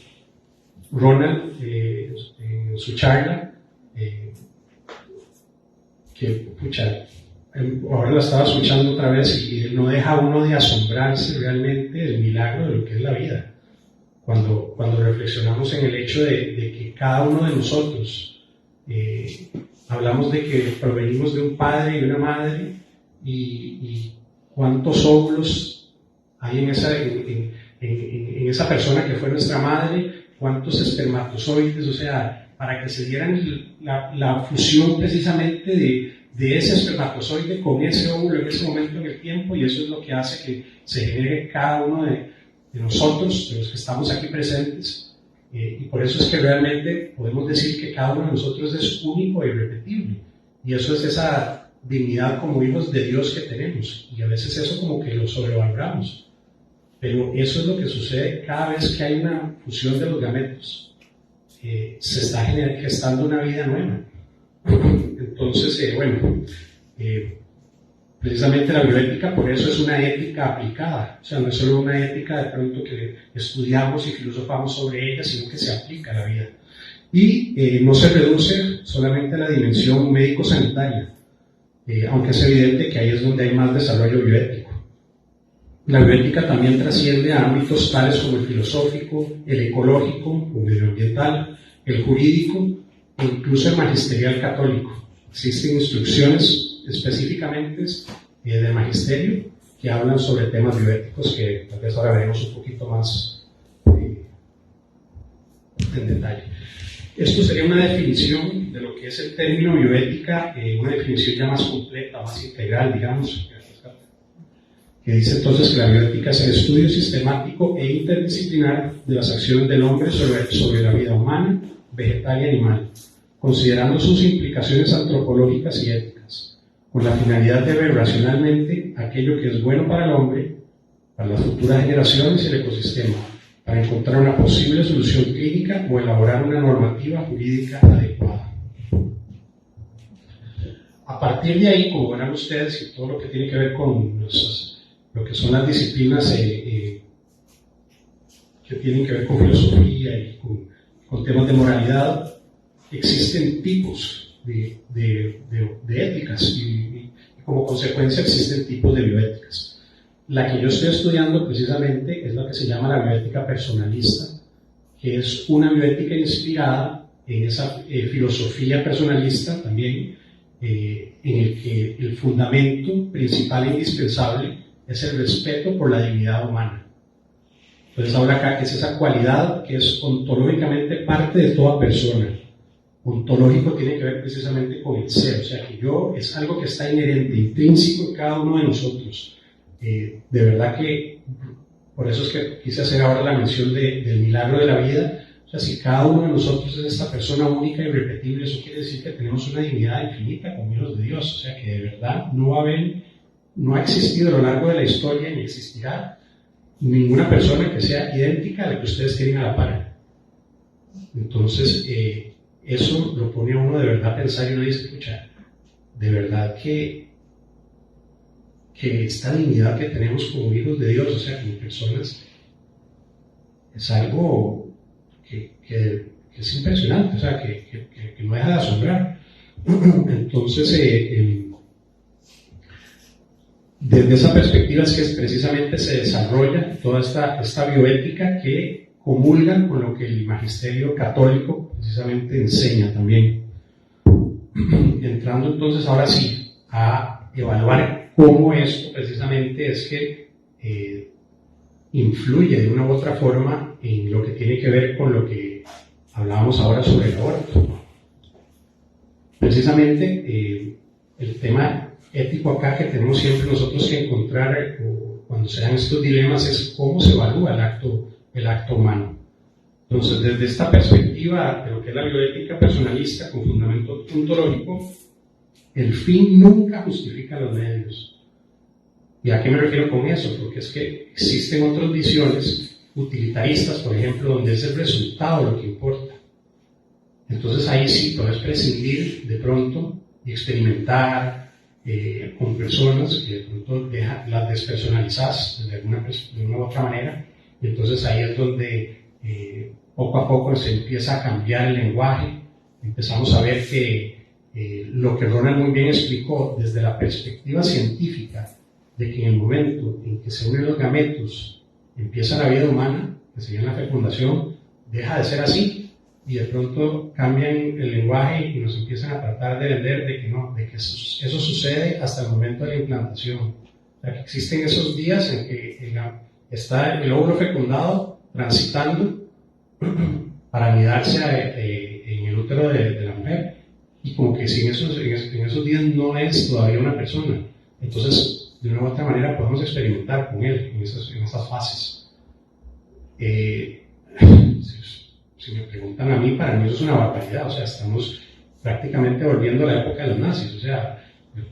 [SPEAKER 2] Ronald en su charla, que pucha, ahora la estaba escuchando otra vez y no deja uno de asombrarse realmente del milagro de lo que es la vida. Cuando reflexionamos en el hecho de que cada uno de nosotros, hablamos de que provenimos de un padre y una madre, y cuántos óvulos hay en esa persona que fue nuestra madre, cuántos espermatozoides, o sea, para que se dieran la fusión precisamente de ese espermatozoide con ese óvulo en ese momento en el tiempo, y eso es lo que hace que se genere cada uno de nosotros, de los que estamos aquí presentes, y por eso es que realmente podemos decir que cada uno de nosotros es único e irrepetible, y eso es esa dignidad como hijos de Dios que tenemos, y a veces eso como que lo sobrevaloramos, pero eso es lo que sucede cada vez que hay una fusión de los gametos. Se está gestando una vida nueva. Entonces, precisamente la bioética por eso es una ética aplicada, o sea, no es solo una ética de pronto que estudiamos y filosofamos sobre ella, sino que se aplica a la vida. Y no se reduce solamente a la dimensión médico-sanitaria, aunque es evidente que ahí es donde hay más desarrollo bioético. La bioética también trasciende a ámbitos tales como el filosófico, el ecológico o medioambiental, el jurídico e incluso el magisterial católico. Existen instrucciones específicamente del magisterio que hablan sobre temas bioéticos que tal vez ahora veremos un poquito más en detalle. Esto sería una definición de lo que es el término bioética, una definición ya más completa, más integral, digamos, que dice entonces que la bioética es el estudio sistemático e interdisciplinar de las acciones del hombre sobre la vida humana, vegetal y animal, considerando sus implicaciones antropológicas y éticas, con la finalidad de ver racionalmente aquello que es bueno para el hombre, para las futuras generaciones y el ecosistema, para encontrar una posible solución clínica o elaborar una normativa jurídica adecuada. A partir de ahí, como verán ustedes, y todo lo que tiene que ver con lo que son las disciplinas que tienen que ver con filosofía y con temas de moralidad, existen tipos de éticas y como consecuencia existen tipos de bioéticas. La que yo estoy estudiando precisamente es la que se llama la bioética personalista, que es una bioética inspirada en esa filosofía personalista también, en el que el fundamento principal e indispensable es el respeto por la dignidad humana. Entonces habla acá que es esa cualidad que es ontológicamente parte de toda persona. Ontológico tiene que ver precisamente con el ser, o sea que yo es algo que está inherente, intrínseco en cada uno de nosotros. De verdad que, por eso es que quise hacer ahora la mención del milagro de la vida. O sea, si cada uno de nosotros es esta persona única y irrepetible, eso quiere decir que tenemos una dignidad infinita como hijos de Dios. O sea que de verdad no ha existido a lo largo de la historia ni existirá ninguna persona que sea idéntica a la que ustedes tienen a la par. Entonces, eso lo pone a uno de verdad a pensar y uno dice, escucha, de verdad que esta dignidad que tenemos como hijos de Dios, o sea, como personas, es algo que es impresionante, o sea, que no deja de asombrar. Entonces, desde esa perspectiva es que precisamente se desarrolla toda esta bioética que comulgan con lo que el magisterio católico precisamente enseña también. Entrando entonces ahora sí a evaluar cómo esto precisamente es que influye de una u otra forma en lo que tiene que ver con lo que hablábamos ahora sobre el aborto. Precisamente el tema ético acá que tenemos siempre nosotros que encontrar cuando se dan estos dilemas es cómo se evalúa el acto humano. Entonces, desde esta perspectiva de lo que es la bioética personalista con fundamento ontológico, el fin nunca justifica los medios. ¿Y a qué me refiero con eso? Porque es que existen otras visiones utilitaristas, por ejemplo, donde es el resultado lo que importa. Entonces ahí sí puedes prescindir de pronto y experimentar con personas que de pronto las despersonalizas de una u otra manera, y entonces ahí es donde poco a poco se empieza a cambiar el lenguaje. Empezamos a ver que lo que Ronald muy bien explicó desde la perspectiva científica, de que en el momento en que se unen los gametos empieza la vida humana, que sería la fecundación, deja de ser así, y de pronto cambian el lenguaje y nos empiezan a tratar de vender de que no, de que eso sucede hasta el momento de la implantación. O sea, que existen esos días en que está el óvulo fecundado transitando para anidarse en el útero de la mujer, y como que si en esos días no es todavía una persona. Entonces, de una u otra manera podemos experimentar con él en esas fases. Si me preguntan a mí, para mí eso es una barbaridad. O sea, estamos prácticamente volviendo a la época de los nazis. O sea,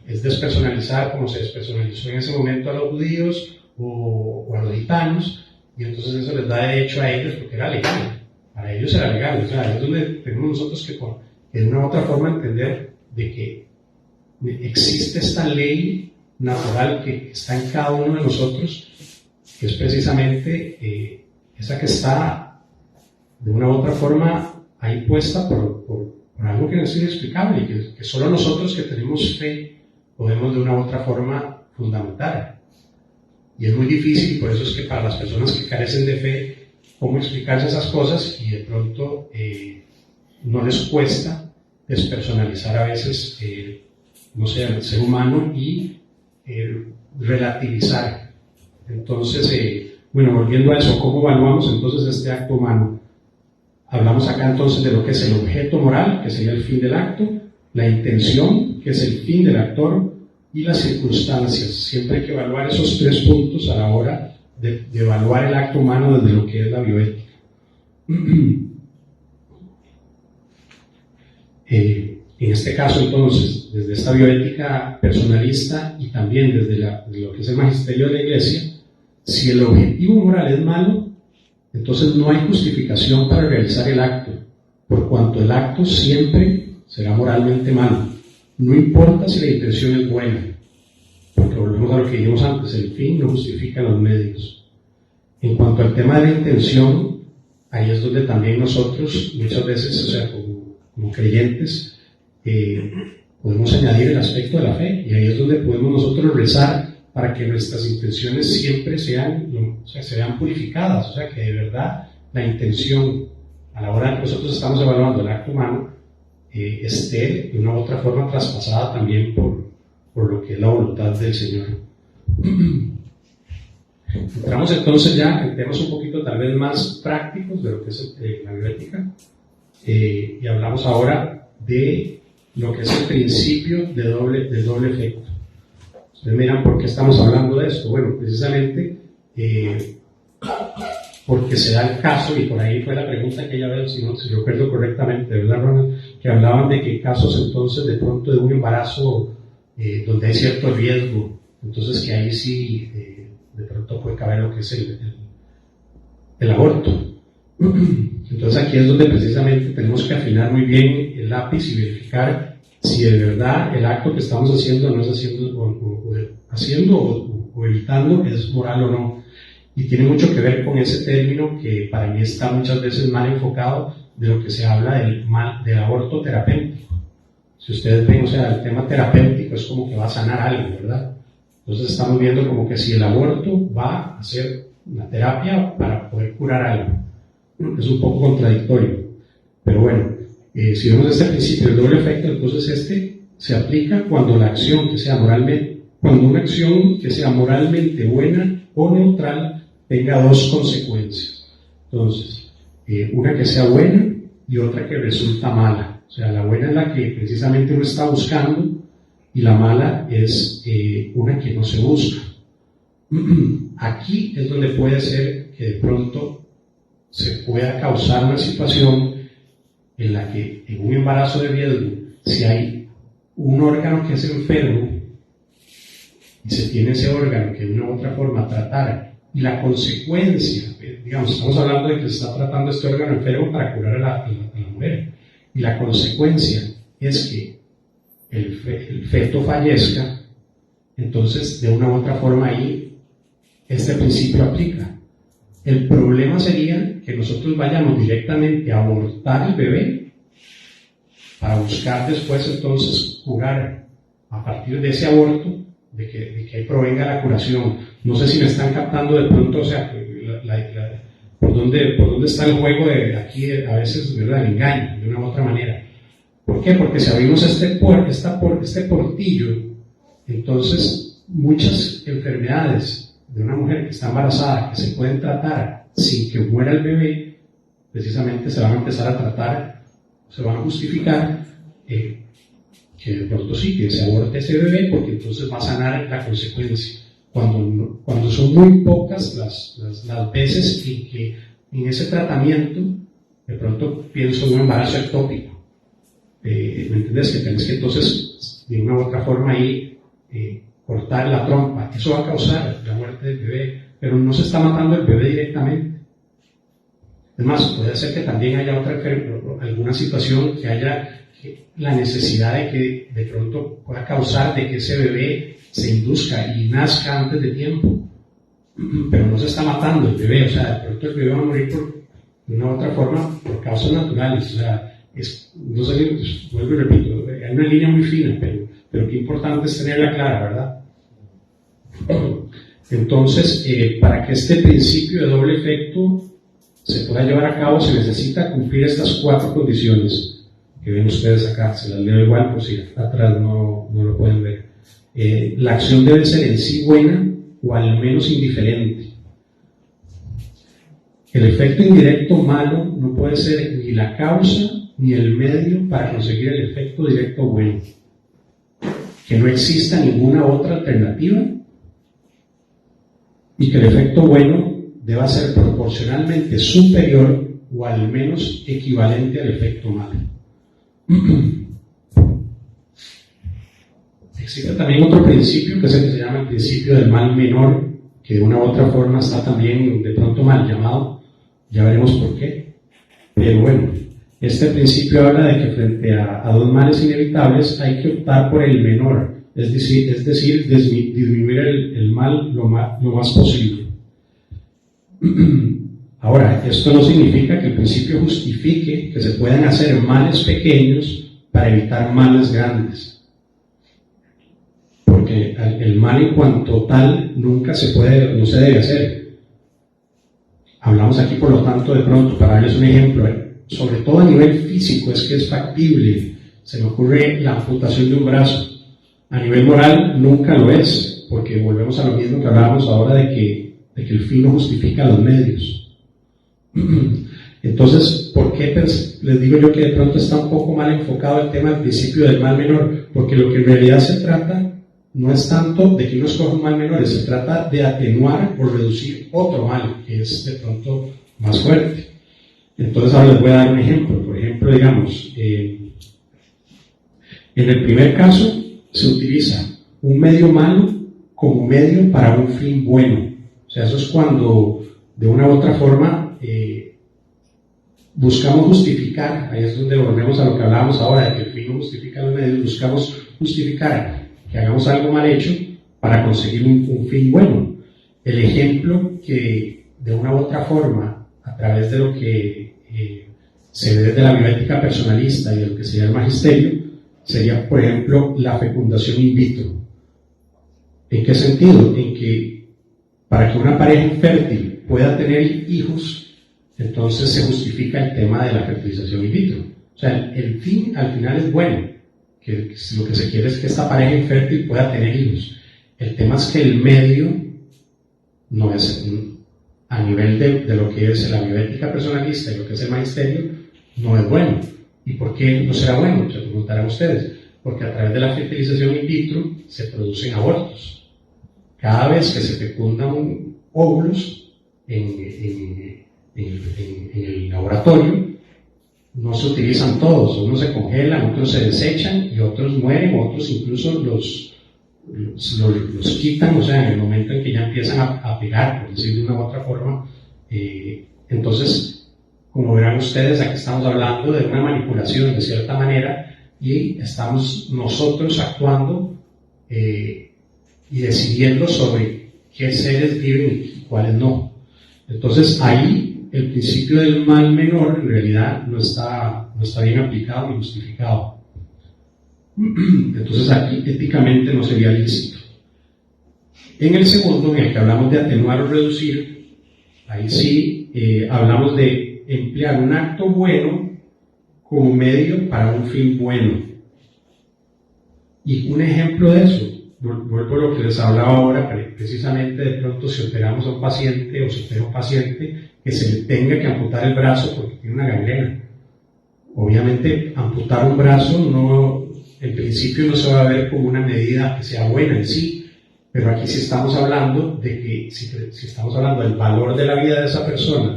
[SPEAKER 2] es despersonalizar como se despersonalizó en ese momento a los judíos o a los gitanos, y entonces eso les da derecho a ellos porque era legal. Para ellos era legal. O sea, es donde tenemos nosotros que de una u otra forma entender de que existe esta ley natural que está en cada uno de nosotros, que es precisamente esa que está de una u otra forma ahí puesta por algo que no es inexplicable, y que solo nosotros que tenemos fe podemos de una u otra forma fundamentar. Y es muy difícil, y por eso es que para las personas que carecen de fe, cómo explicarse esas cosas, y de pronto no les cuesta despersonalizar a veces no sé, al ser humano y relativizar. Entonces, bueno, volviendo a eso, ¿cómo evaluamos entonces este acto humano? Hablamos acá entonces de lo que es el objeto moral, que sería el fin del acto, la intención, que es el fin del actor, y las circunstancias. Siempre hay que evaluar esos tres puntos a la hora de evaluar el acto humano desde lo que es la bioética. En este caso entonces, desde esta bioética personalista y también desde lo que es el magisterio de la Iglesia, si el objetivo moral es malo, entonces no hay justificación para realizar el acto, por cuanto el acto siempre será moralmente malo, no importa si la intención es buena, porque volvemos a lo que dijimos antes, el fin no justifica los medios. En cuanto al tema de la intención, ahí es donde también nosotros muchas veces, o sea, como creyentes, podemos añadir el aspecto de la fe, y ahí es donde podemos nosotros rezar para que nuestras intenciones siempre sean purificadas, o sea, que de verdad la intención a la hora que nosotros estamos evaluando el acto humano esté de una u otra forma traspasada también por lo que es la voluntad del Señor. Entramos entonces ya en temas un poquito tal vez más prácticos de lo que es la bioética, y hablamos ahora de lo que es el principio del doble efecto. Ustedes me dirán, ¿por qué estamos hablando de esto? Bueno, precisamente porque se da el caso, y por ahí fue la pregunta que ella veo, si recuerdo correctamente, ¿verdad, Ronald? Que hablaban de que casos entonces de pronto de un embarazo donde hay cierto riesgo, entonces que ahí sí de pronto puede caber lo que es el aborto. Entonces aquí es donde precisamente tenemos que afinar muy bien el lápiz y verificar si de verdad el acto que estamos haciendo no es haciendo o evitando es moral o no. Y tiene mucho que ver con ese término que para mí está muchas veces mal enfocado, de lo que se habla del aborto terapéutico. Si ustedes ven, o sea, el tema terapéutico es como que va a sanar algo, ¿verdad? Entonces estamos viendo como que si el aborto va a ser una terapia para poder curar algo. Es un poco contradictorio. Pero bueno, si vemos este principio del doble efecto, entonces este se aplica cuando la acción que sea cuando una acción que sea moralmente buena o neutral tenga dos consecuencias. Entonces, una que sea buena y otra que resulta mala. O sea, la buena es la que precisamente uno está buscando y la mala es una que no se busca. Aquí es donde puede ser que de pronto se pueda causar una situación en la que en un embarazo de riesgo, si hay un órgano que es enfermo y se tiene ese órgano que de una u otra forma tratar, y la consecuencia, digamos, estamos hablando de que se está tratando este órgano enfermo para curar a la mujer, y la consecuencia es que el feto fallezca, entonces de una u otra forma ahí este principio aplica. El problema sería que nosotros vayamos directamente a abortar el bebé para buscar después entonces curar a partir de ese aborto, de que ahí provenga la curación. No sé si me están captando de pronto, o sea, por dónde está el juego de aquí a veces, ¿verdad? El engaño, de una u otra manera. ¿Por qué? Porque si abrimos este portillo, entonces muchas enfermedades de una mujer que está embarazada, que se pueden tratar sin que muera el bebé, precisamente se van a empezar a tratar, se van a justificar que de pronto sí, que se aborte ese bebé, porque entonces va a sanar la consecuencia. Cuando son muy pocas las veces y que en ese tratamiento, de pronto pienso en un embarazo ectópico. ¿Me entiendes? Que tienes que entonces, de una u otra forma ahí, cortar la trompa. Eso va a causar la muerte del bebé, pero no se está matando el bebé directamente. Es más, puede ser que también haya alguna situación que haya la necesidad de que de pronto pueda causar de que ese bebé se induzca y nazca antes de tiempo, pero no se está matando el bebé. O sea, de pronto el bebé va a morir de una u otra forma por causas naturales. O sea, no sé, pues, vuelvo y repito, hay una línea muy fina, pero qué importante es tenerla clara, ¿verdad? Entonces, para que este principio de doble efecto se pueda llevar a cabo, se necesita cumplir estas 4 condiciones que ven ustedes acá. Se las leo igual por si atrás no lo pueden ver. La acción debe ser en sí buena o al menos indiferente. El efecto indirecto malo no puede ser ni la causa ni el medio para conseguir el efecto directo bueno. Que no exista ninguna otra alternativa y que el efecto bueno deba ser proporcionalmente superior o al menos equivalente al efecto malo. Existe también otro principio que es el que se llama el principio del mal menor, que de una u otra forma está también de pronto mal llamado, ya veremos por qué. Pero bueno, este principio habla de que frente a 2 males inevitables hay que optar por el menor, es decir disminuir el mal lo más posible. Ahora, esto no significa que el principio justifique que se puedan hacer males pequeños para evitar males grandes, porque el mal en cuanto tal no se debe hacer. Hablamos aquí, por lo tanto, de pronto, para darles un ejemplo, sobre todo a nivel físico es que es factible. Se me ocurre la amputación de un brazo. A nivel moral nunca lo es, porque volvemos a lo mismo que hablábamos ahora de que de que el fin no justifica los medios. Entonces, ¿por qué les digo yo que de pronto está un poco mal enfocado el tema del principio del mal menor? Porque lo que en realidad se trata no es tanto de que uno escoja un mal menor, se trata de atenuar o reducir otro mal, que es de pronto más fuerte. Entonces ahora les voy a dar un ejemplo. Por ejemplo, digamos, en el primer caso se utiliza un medio malo como medio para un fin bueno. O sea, eso es cuando de una u otra forma buscamos justificar, ahí es donde volvemos a lo que hablábamos ahora, de que el fin no justifica los medios, buscamos justificar que hagamos algo mal hecho para conseguir un fin bueno. El ejemplo que de una u otra forma, a través de lo que se ve desde la bioética personalista y de lo que sería el magisterio, sería, por ejemplo, la fecundación in vitro. ¿En qué sentido? En que para que una pareja infértil pueda tener hijos, entonces se justifica el tema de la fertilización in vitro. O sea, el fin al final es bueno, que lo que se quiere es que esta pareja infértil pueda tener hijos. El tema es que el medio no es, a nivel de lo que es la bioética personalista y lo que es el magisterio, no es bueno. ¿Y por qué no será bueno? Se preguntarán ustedes. Porque a través de la fertilización in vitro se producen abortos. Cada vez que se fecundan óvulos en el laboratorio, no se utilizan todos, unos se congelan, otros se desechan y otros mueren, otros incluso los quitan, o sea, en el momento en que ya empiezan a pegar, por decir de una u otra forma. Entonces, como verán ustedes, aquí estamos hablando de una manipulación de cierta manera y estamos nosotros actuando y decidiendo sobre qué seres viven y cuáles no. Entonces, ahí el principio del mal menor en realidad no está bien aplicado ni justificado. Entonces aquí éticamente no sería lícito. En el segundo, en el que hablamos de atenuar o reducir, ahí sí hablamos de emplear un acto bueno como medio para un fin bueno. Y un ejemplo de eso, vuelvo a lo que les hablaba ahora, precisamente de pronto si operamos a un paciente o se opera a un paciente que se le tenga que amputar el brazo porque tiene una gangrena. Obviamente amputar un brazo no, en principio no se va a ver como una medida que sea buena en sí, pero aquí sí estamos hablando de que si estamos hablando del valor de la vida de esa persona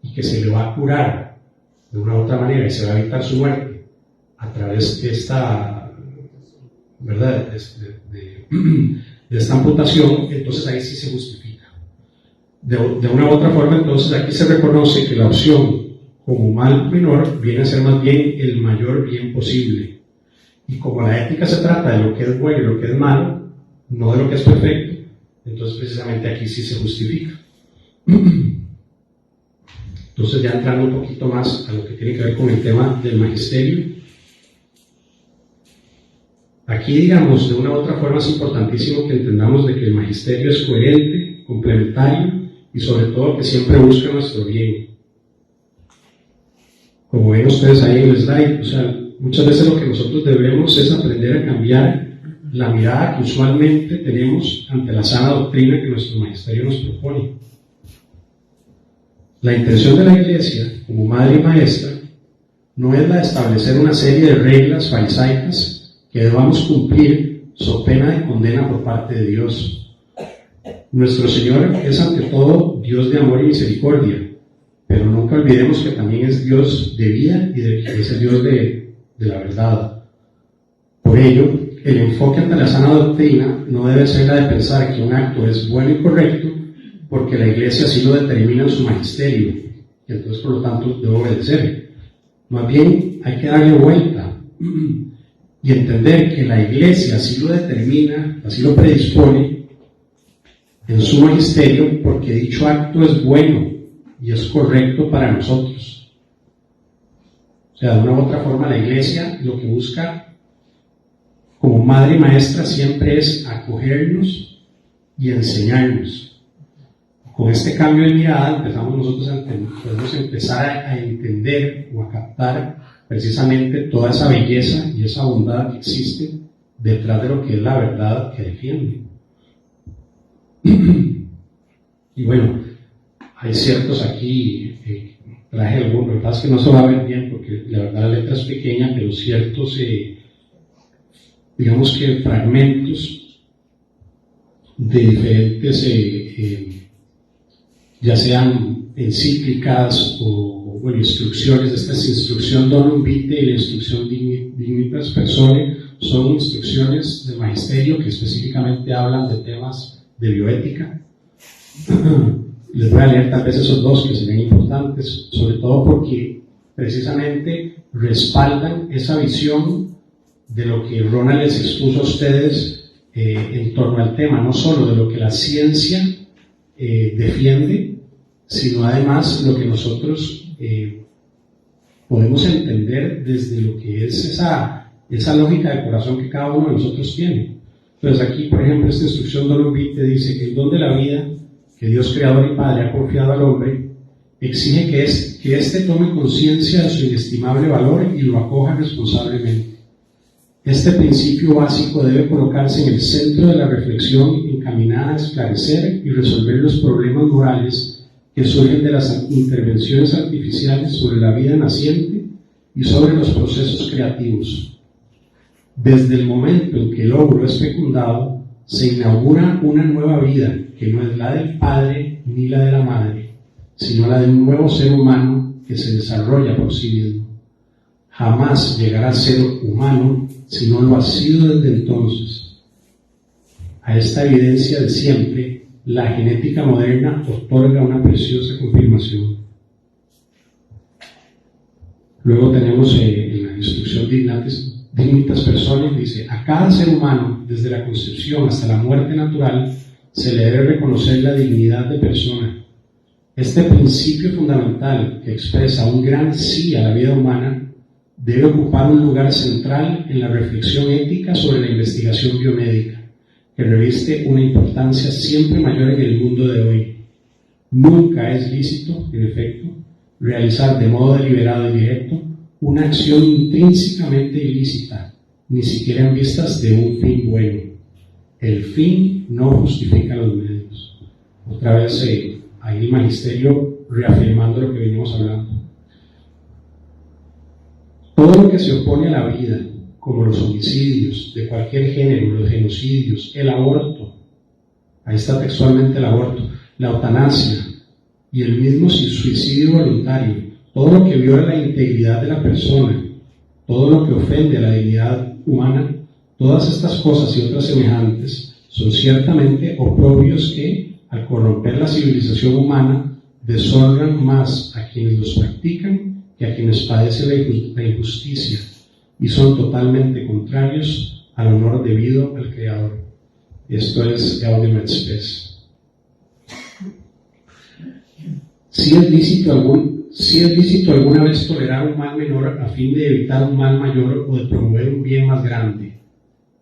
[SPEAKER 2] y que se le va a curar de una u otra manera y se va a evitar su muerte a través de esta, ¿verdad?, de esta amputación, entonces ahí sí se justifica. De una u otra forma, entonces aquí se reconoce que la opción como mal menor viene a ser más bien el mayor bien posible. Y como la ética se trata de lo que es bueno y lo que es malo, no de lo que es perfecto, entonces precisamente aquí sí se justifica. Entonces ya entrando un poquito más a lo que tiene que ver con el tema del magisterio, aquí digamos de una u otra forma es importantísimo que entendamos de que el magisterio es coherente, complementario y sobre todo que siempre busca nuestro bien. Como ven ustedes ahí en el slide, o sea, muchas veces lo que nosotros debemos es aprender a cambiar la mirada que usualmente tenemos ante la sana doctrina que nuestro magisterio nos propone. La intención de la Iglesia, como madre y maestra, no es la de establecer una serie de reglas farisaicas que debamos cumplir so pena de condena por parte de Dios. Nuestro Señor es ante todo Dios de amor y misericordia, pero nunca olvidemos que también es Dios de vida y es el Dios de la verdad. Por ello, el enfoque ante la sana doctrina no debe ser la de pensar que un acto es bueno y correcto porque la Iglesia así lo determina en su magisterio, y entonces por lo tanto debe obedecer. Más bien hay que darle vuelta y entender que la Iglesia así lo determina, así lo predispone en su magisterio porque dicho acto es bueno y es correcto para nosotros. O sea, de una u otra forma la Iglesia lo que busca como madre y maestra siempre es acogernos y enseñarnos. Con este cambio de mirada empezamos nosotros podemos empezar a entender o a captar precisamente toda esa belleza y esa bondad que existe detrás de lo que es la verdad que defiende. Y bueno, hay ciertos aquí, traje algunos, la verdad es que no se va a ver bien porque la verdad la letra es pequeña, pero ciertos, digamos que fragmentos de diferentes, ya sean encíclicas o bueno, instrucciones. Esta es instrucción Donum Vitae y la instrucción Dignitas Personae, son instrucciones del magisterio que específicamente hablan de temas de bioética. Les voy a leer tal vez esos dos que serían importantes, sobre todo porque precisamente respaldan esa visión de lo que Ronald les expuso a ustedes en torno al tema, no solo de lo que la ciencia defiende, sino además lo que nosotros podemos entender desde lo que es esa lógica de corazón que cada uno de nosotros tiene. Entonces aquí, por ejemplo, esta instrucción Donum Vitae dice que el don de la vida que Dios Creador y Padre ha confiado al hombre exige que éste tome conciencia de su inestimable valor y lo acoja responsablemente. Este principio básico debe colocarse en el centro de la reflexión encaminada a esclarecer y resolver los problemas morales que surgen de las intervenciones artificiales sobre la vida naciente y sobre los procesos creativos. Desde el momento en que el óvulo es fecundado, se inaugura una nueva vida que no es la del padre ni la de la madre, sino la de un nuevo ser humano que se desarrolla por sí mismo. Jamás llegará a ser humano si no lo ha sido desde entonces. A esta evidencia de siempre, la genética moderna otorga una preciosa confirmación. Luego tenemos en la instrucción Dignitas Personae, dice: a cada ser humano, desde la concepción hasta la muerte natural, se le debe reconocer la dignidad de persona. Este principio fundamental, que expresa un gran sí a la vida humana, debe ocupar un lugar central en la reflexión ética sobre la investigación biomédica, que reviste una importancia siempre mayor en el mundo de hoy. Nunca es lícito, en efecto, realizar de modo deliberado y directo una acción intrínsecamente ilícita, ni siquiera en vistas de un fin bueno. El fin no justifica los medios. Otra vez ahí el magisterio reafirmando lo que venimos hablando. Todo lo que se opone a la vida, como los homicidios de cualquier género, los genocidios, el aborto, ahí está textualmente el aborto, la eutanasia y el mismo suicidio voluntario, todo lo que viola la integridad de la persona, todo lo que ofende a la dignidad humana, todas estas cosas y otras semejantes son ciertamente oprobios que, al corromper la civilización humana, deshonran más a quienes los practican que a quienes padecen la injusticia, y son totalmente contrarios al honor debido al Creador. Esto es Gaudium et Spes. Si es lícito alguna vez tolerar un mal menor a fin de evitar un mal mayor o de promover un bien más grande.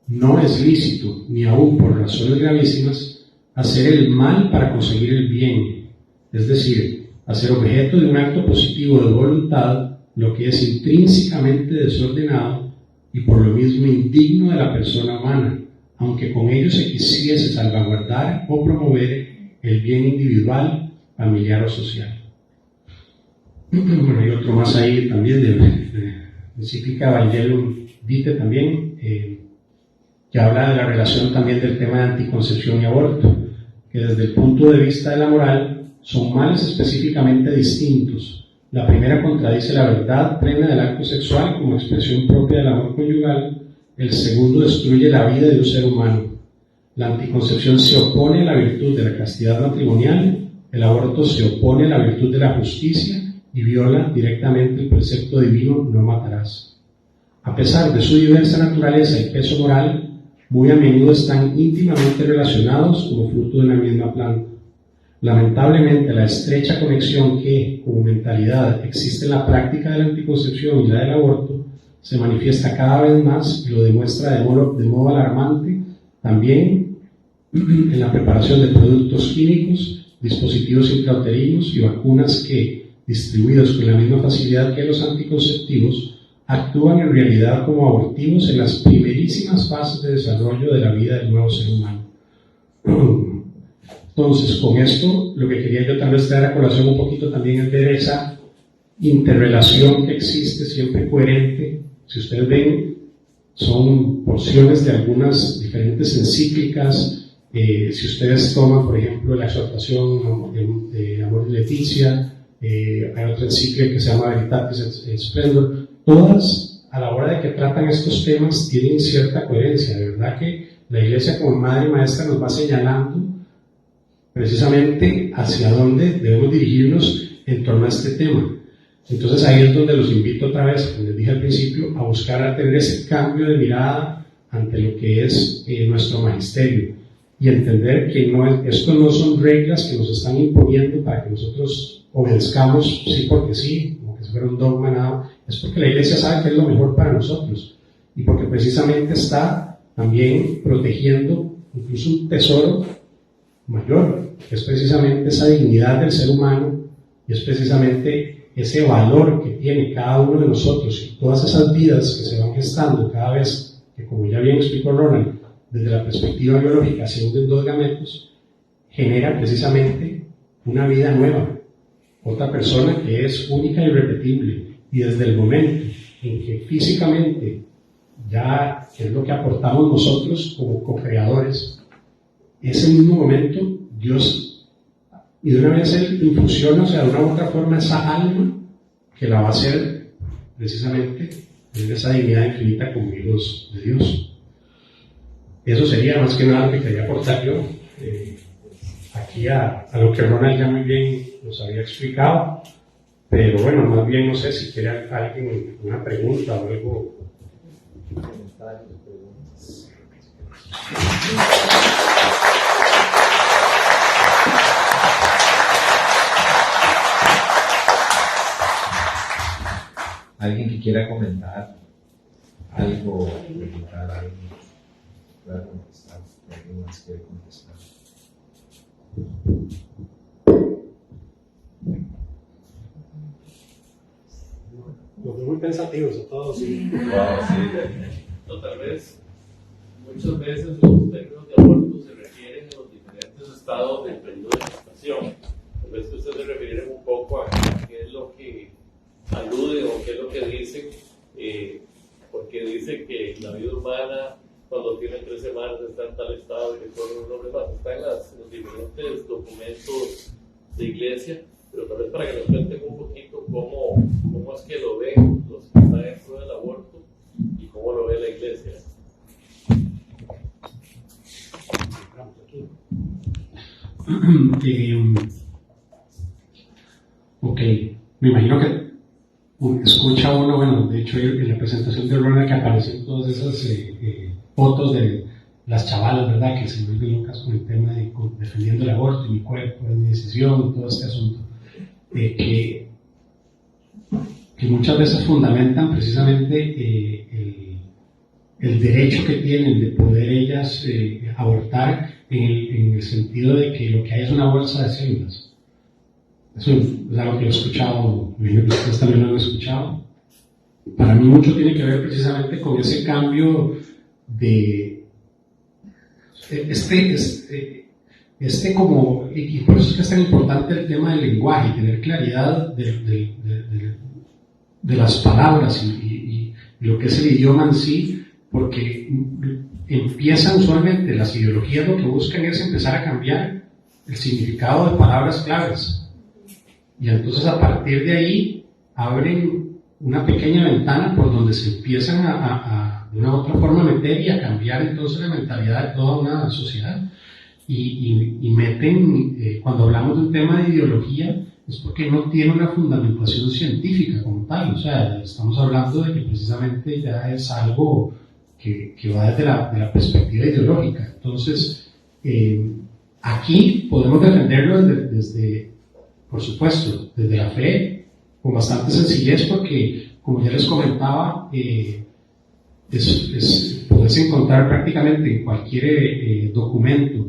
[SPEAKER 2] No es lícito, ni aun por razones gravísimas, hacer el mal para conseguir el bien, es decir, hacer objeto de un acto positivo de voluntad lo que es intrínsecamente desordenado y por lo mismo indigno de la persona humana, aunque con ello se quisiese salvaguardar o promover el bien individual, familiar o social. Bueno, hay otro más ahí también de encíclica Evangelium Vitae también, que habla de la relación también del tema de anticoncepción y aborto, que desde el punto de vista de la moral son males específicamente distintos. La primera contradice la verdad plena del acto sexual como expresión propia del amor conyugal, el segundo destruye la vida de un ser humano. La anticoncepción se opone a la virtud de la castidad matrimonial, el aborto se opone a la virtud de la justicia y viola directamente el precepto divino: no matarás. A pesar de su diversa naturaleza y peso moral, muy a menudo están íntimamente relacionados como fruto de una misma planta. Lamentablemente, la estrecha conexión que, como mentalidad, existe en la práctica de la anticoncepción y la del aborto, se manifiesta cada vez más y lo demuestra de modo alarmante también en la preparación de productos químicos, dispositivos intrauterinos y vacunas que, distribuidos con la misma facilidad que los anticonceptivos, actúan en realidad como abortivos en las primerísimas fases de desarrollo de la vida del nuevo ser humano. Entonces, con esto, lo que quería yo tal vez traer a colación un poquito también es ver esa interrelación que existe, siempre coherente. Si ustedes ven, son porciones de algunas diferentes encíclicas. Si ustedes toman, por ejemplo, la exhortación de Amor y Leticia, hay otra encíclica que se llama Veritatis et Splendor, todas a la hora de que tratan estos temas tienen cierta coherencia. De verdad que la Iglesia como madre y maestra nos va señalando precisamente hacia dónde debemos dirigirnos en torno a este tema. Entonces ahí es donde los invito otra vez, como les dije al principio, a buscar a tener ese cambio de mirada ante lo que es nuestro magisterio y entender que esto no son reglas que nos están imponiendo para que nosotros obedezcamos sí porque sí, como que si fuera un dogma, nada. Es porque la Iglesia sabe que es lo mejor para nosotros y porque precisamente está también protegiendo incluso un tesoro mayor, que es precisamente esa dignidad del ser humano y es precisamente ese valor que tiene cada uno de nosotros y todas esas vidas que se van gestando cada vez que, como ya bien explicó Ronald, desde la perspectiva biológica se unen dos gametos, genera precisamente una vida nueva, otra persona que es única y irrepetible, y desde el momento en que físicamente ya es lo que aportamos nosotros como co-creadores, ese mismo momento Dios, y de una vez Él infusiona, o sea, de una u otra forma, esa alma que la va a hacer precisamente en esa dignidad infinita como hijos de Dios. Eso sería más que nada lo que quería aportar yo aquí a lo que Ronald ya muy bien nos había explicado, pero bueno, más bien no sé si quiere alguien una pregunta o algo. Comentarios, preguntas.
[SPEAKER 1] Alguien que quiera comentar algo, preguntar algo, pueda contestar, alguien más quiere contestar.
[SPEAKER 2] Los veo muy pensativos a todos. Sí.
[SPEAKER 3] Wow, sí. No, tal vez, muchas veces los términos de aborto se refieren a los diferentes estados del periodo de gestación. Tal vez que ustedes se refieren un poco a qué es lo que alude o qué es lo que dicen, porque dice que la vida humana cuando tiene 3 semanas está en tal estado y que todo un hombre más está en los diferentes documentos de iglesia, pero tal vez para que nos cuenten un poquito cómo es que lo ven los que están dentro del aborto y cómo lo ve la iglesia.
[SPEAKER 2] Ok, me imagino que escucha uno, bueno, de hecho en la presentación de Ronald que aparecen todas esas fotos de las chavalas, ¿verdad? Que se vuelven locas con el tema de defendiendo el aborto, mi cuerpo, mi decisión, todo este asunto, que muchas veces fundamentan precisamente el derecho que tienen de poder ellas abortar en el sentido de que lo que hay es una bolsa de células. Eso es algo que he escuchado, ustedes también lo han escuchado. Para mí mucho tiene que ver precisamente con ese cambio de como, y por eso es que es tan importante el tema del lenguaje, tener claridad de las palabras y lo que es el idioma en sí, porque empiezan usualmente las ideologías, lo que buscan es empezar a cambiar el significado de palabras claves. Y entonces a partir de ahí abren una pequeña ventana por donde se empiezan de una u otra forma a meter y a cambiar entonces la mentalidad de toda una sociedad. Y meten, cuando hablamos de un tema de ideología, es porque no tiene una fundamentación científica como tal. O sea, estamos hablando de que precisamente ya es algo que va desde la perspectiva ideológica. Entonces, aquí podemos defenderlo desde por supuesto, desde la fe, con bastante sencillez, porque, como ya les comentaba, podés encontrar prácticamente en cualquier documento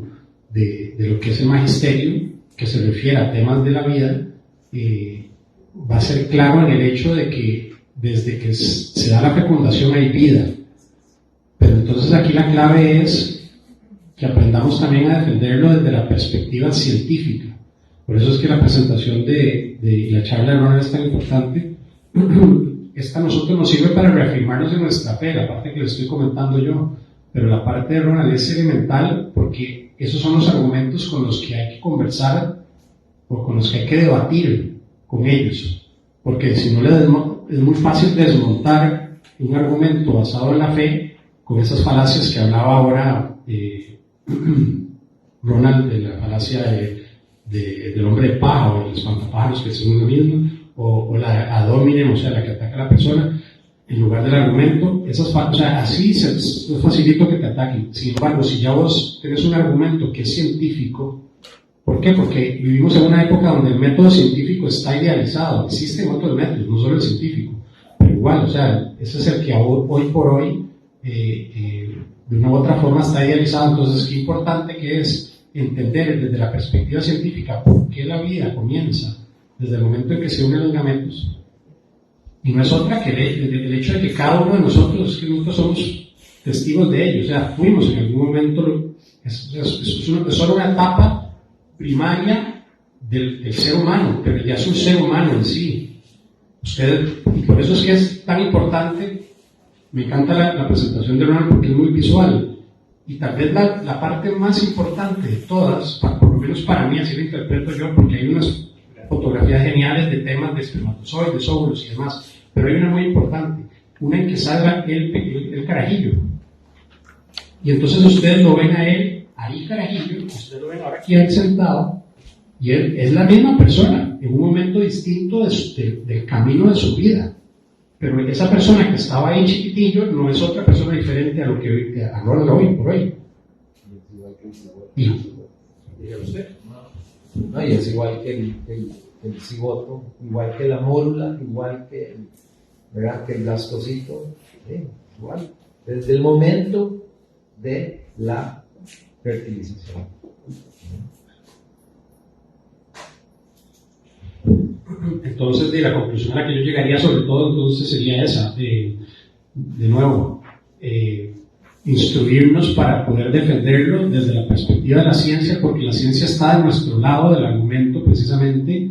[SPEAKER 2] de lo que es el magisterio, que se refiere a temas de la vida, va a ser claro en el hecho de que desde que se da la fecundación hay vida. Pero entonces aquí la clave es que aprendamos también a defenderlo desde la perspectiva científica. Por eso es que la presentación de la charla de Ronald es tan importante. Esta a nosotros nos sirve para reafirmarnos en nuestra fe, la parte que le estoy comentando yo, pero la parte de Ronald es elemental porque esos son los argumentos con los que hay que conversar o con los que hay que debatir con ellos, porque si no es muy fácil desmontar un argumento basado en la fe con esas falacias que hablaba ahora Ronald, de la falacia del hombre de paja o el espantapájaros, que es uno mismo, o la ad hominem, o sea, la que ataca a la persona en lugar del argumento. O sea, así es facilito que te ataquen. Sin embargo, si ya vos tenés un argumento que es científico, ¿por qué? Porque vivimos en una época donde el método científico está idealizado. Existen otros métodos, no solo el científico, pero igual, o sea, ese es el que hoy por hoy de una u otra forma está idealizado. Entonces, qué importante que es entender desde la perspectiva científica por qué la vida comienza desde el momento en que se unen los gametos, y no es otra que el hecho de que cada uno de nosotros, que nosotros somos testigos de ello, o sea, fuimos en algún momento, es solo una etapa primaria del ser humano, pero ya es un ser humano en sí. Y por eso es que es tan importante. Me encanta la presentación de Ronald porque es muy visual, y tal vez la parte más importante de todas, por lo menos para mí, así lo interpreto yo, porque hay unas fotografías geniales de temas de espermatozoides, óvulos y demás, pero hay una muy importante, una en que salga el carajillo, y entonces ustedes lo ven a él, ahí carajillo, ustedes lo ven ahora aquí él sentado, y él es la misma persona, en un momento distinto del camino de su vida. Pero esa persona que estaba ahí chiquitillo no es otra persona diferente a lo que ahora lo hoy por hoy. Dígame usted.
[SPEAKER 1] No, y es igual que el cigoto, igual que la mórula, igual que, ¿verdad?, que el blastocito, igual, desde el momento de la fertilización.
[SPEAKER 2] Entonces, de la conclusión a la que yo llegaría sobre todo entonces sería esa, de nuevo, instruirnos para poder defenderlo desde la perspectiva de la ciencia, porque la ciencia está de nuestro lado del argumento precisamente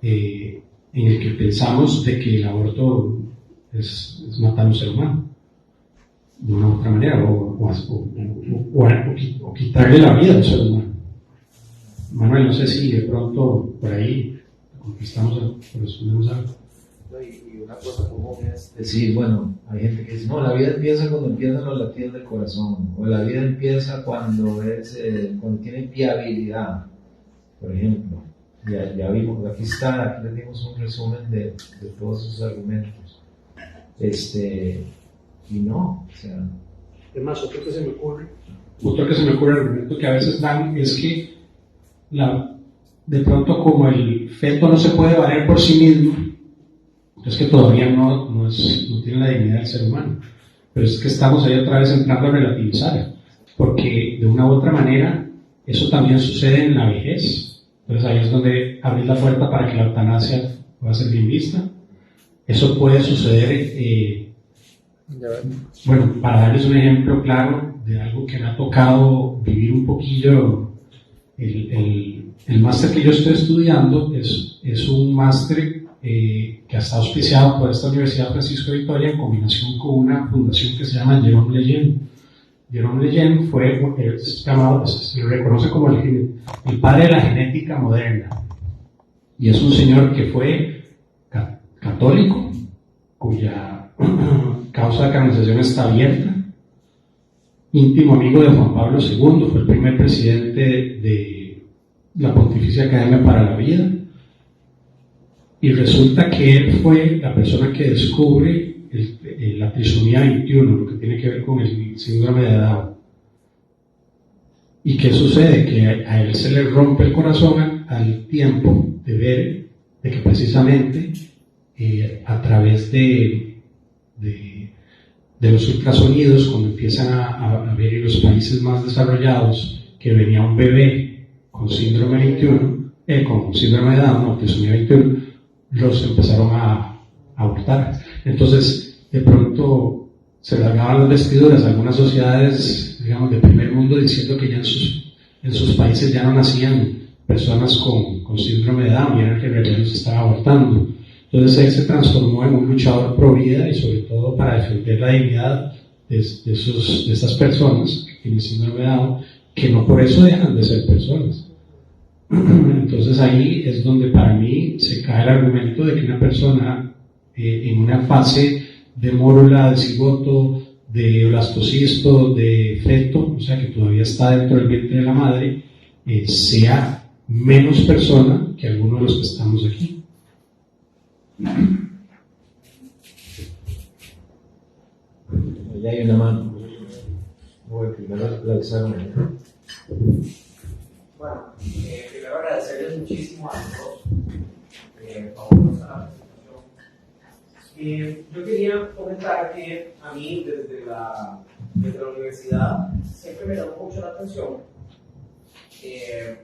[SPEAKER 2] en el que pensamos de que el aborto es matar a un ser humano de una u otra manera, o quitarle la vida a un ser humano. Manuel, no sé si de pronto por ahí respondemos algo.
[SPEAKER 1] Y una cosa común es decir, bueno, hay gente que dice, no, la vida empieza cuando empiezan los latidos del corazón, o la vida empieza cuando tiene viabilidad, por ejemplo. Ya vimos, aquí les dimos un resumen de todos esos argumentos. Y no, o sea.
[SPEAKER 2] Es más, otro que se me ocurre, el argumento que a veces dan es que de pronto, como el feto no se puede valer por sí mismo, es que todavía no tiene la dignidad del ser humano. Pero es que estamos ahí otra vez entrando a relativizar, porque de una u otra manera eso también sucede en la vejez. Entonces ahí es donde abrir la puerta para que la eutanasia pueda ser bien vista. Eso puede suceder, bueno, para darles un ejemplo claro de algo que me ha tocado vivir un poquillo. El máster que yo estoy estudiando es un máster que está auspiciado por esta Universidad Francisco de Vitoria en combinación con una fundación que se llama Jérôme Lejeune. Jérôme Lejeune se le reconoce como el padre de la genética moderna, y es un señor que fue católico, cuya causa de canonización está abierta, íntimo amigo de Juan Pablo II, fue el primer presidente de la Pontificia Academia para la Vida, y resulta que él fue la persona que descubre la trisomía 21, lo que tiene que ver con el síndrome de Down. ¿Y qué sucede? Que a él se le rompe el corazón al tiempo de ver de que precisamente a través de los ultrasonidos, cuando empiezan a ver en los países más desarrollados que venía un bebé con síndrome 21, con síndrome de Down, no, trisomía 21, los empezaron a abortar. Entonces, de pronto se largaban las vestiduras. Algunas sociedades, digamos, de primer mundo mundo diciendo que ya en sus países ya no nacían personas con síndrome de Down, y era que en realidad los estaba abortando. Entonces él se transformó en un luchador pro vida y sobre todo para defender la dignidad de estas personas que tienen síndrome de Down, que no por eso dejan de ser personas. Entonces ahí es donde para mí se cae el argumento de que una persona en una fase de mórula, de cigoto, de blastocisto, de feto, o sea que todavía está dentro del vientre de la madre, sea menos persona que alguno de los que estamos aquí.
[SPEAKER 4] Allá hay una mano. Voy primero la alzaron.
[SPEAKER 5] Bueno, primero agradecerles muchísimo a los dos favoritos a la presentación. Yo quería comentar que a mí desde la universidad siempre me llamó mucho la atención en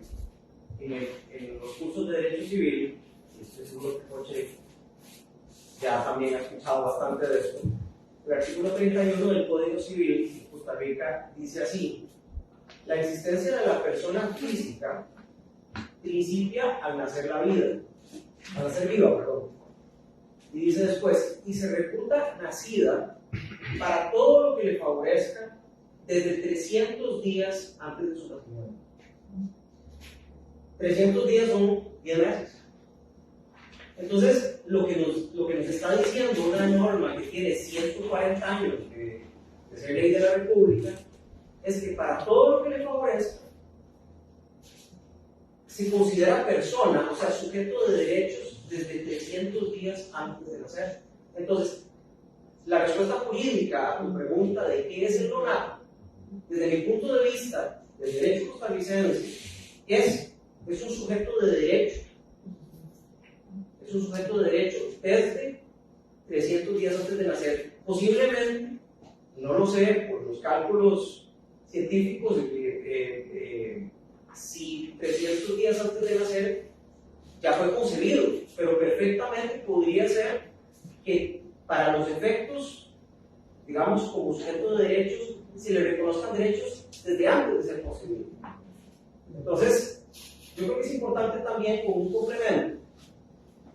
[SPEAKER 5] los cursos de Derecho Civil, y estoy seguro que Jorge ya también ha escuchado bastante de esto. El artículo 31 del Código Civil de Costa Rica dice así: la existencia de la persona física principia al nacer viva, perdón. Y dice después, y se reputa nacida para todo lo que le favorezca desde 300 días antes de su nacimiento. 300 días son 10 meses. Entonces, lo que nos está diciendo una norma que tiene 140 años de ser ley de la República es que para todo lo que le favorezca se considera persona, o sea, sujeto de derechos desde 300 días antes de nacer. Entonces, la respuesta jurídica a tu pregunta de qué es el nonato, desde mi punto de vista del derecho costarricense, es un sujeto de derecho. Es un sujeto de derecho desde 300 días antes de nacer. Posiblemente, no lo sé, por los cálculos científicos, si 300 días antes de nacer ya fue concebido, pero perfectamente podría ser que para los efectos, digamos, como sujeto de derechos, se le reconozcan derechos desde antes de ser concebido. Entonces, yo creo que es importante también con un complemento,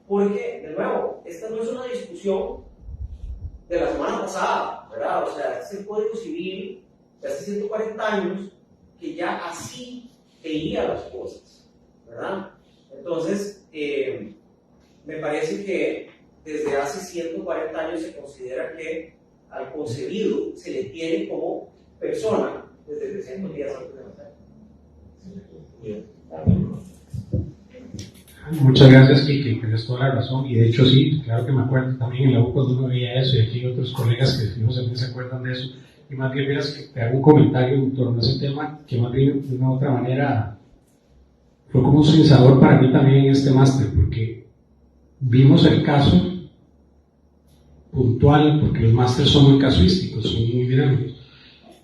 [SPEAKER 5] porque, de nuevo, esta no es una discusión de la semana pasada, ¿verdad? O sea, este es el Código Civil de hace 140 años que ya así veía las cosas, ¿verdad? Entonces, me parece que desde hace 140 años se considera que al concebido se le tiene como persona desde 300 días antes de nacer.
[SPEAKER 2] Muchas gracias, Kiki, tienes toda la razón, y de hecho sí, claro que me acuerdo también en la U cuando uno veía eso, y aquí hay otros colegas que no se acuerdan de eso, y más bien verás que te hago un comentario en torno a ese tema que más bien de una u otra manera fue como un sinsabor para mí también en este máster, porque vimos el caso puntual, porque los másteres son muy casuísticos, son muy dinámicos.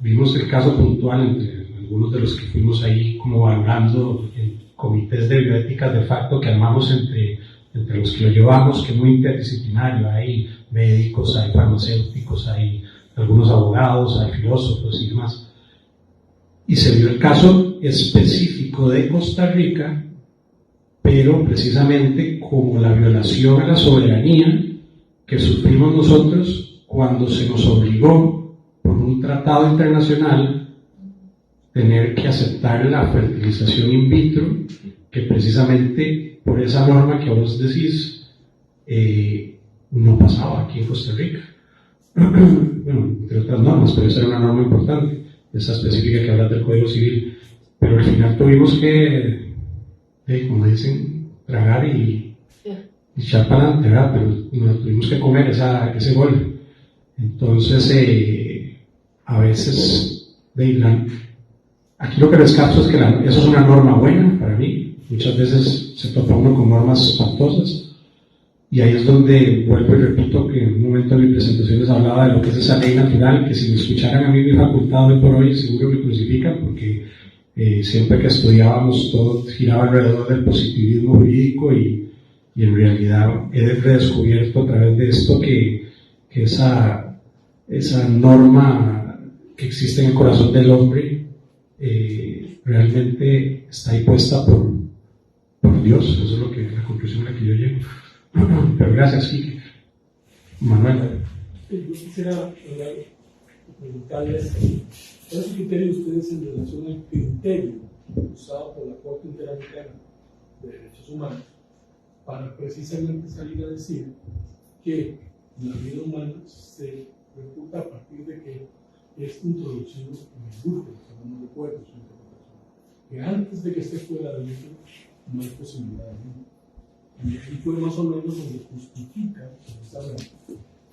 [SPEAKER 2] Vimos el caso puntual entre algunos de los que fuimos ahí como valorando en comités de bioéticas de facto que armamos entre los que lo llevamos, que es muy interdisciplinario. Hay médicos, hay farmacéuticos, hay algunos abogados, hay filósofos y demás. Y se vio el caso específico de Costa Rica, pero precisamente como la violación a la soberanía que sufrimos nosotros cuando se nos obligó por un tratado internacional tener que aceptar la fertilización in vitro, que precisamente por esa norma que vos decís no pasaba aquí en Costa Rica. Bueno, entre otras normas, pero esa era una norma importante, esa específica que habla del Código Civil, pero al final tuvimos que, como dicen, tragar y echar para adelante, ¿verdad? Pero nos tuvimos que comer ese gol. Entonces, a veces, aquí lo que rescato es que eso es una norma buena para mí. Muchas veces se topa uno con normas espantosas, y ahí es donde vuelvo y repito que en un momento de mi presentación les hablaba de lo que es esa ley natural, que si me escucharan a mí mi facultad hoy por hoy seguro me crucifican, porque siempre que estudiábamos todo giraba alrededor del positivismo jurídico, y en realidad he redescubierto a través de esto que esa norma que existe en el corazón del hombre realmente está ahí puesta por Dios. Eso es la conclusión a la que yo llego. Pero gracias, Quique. Manuel.
[SPEAKER 6] Yo quisiera preguntarles, ¿cuál es el criterio de ustedes en relación al criterio usado por la Corte Interamericana de Derechos Humanos para precisamente salir a decir que la vida humana se refuta a partir de que es introducido en el grupo, no recuerdo su interpretación, que antes de que esté fuera del libro no hay posibilidad de vida? Y aquí fue más o menos donde justifica precisamente,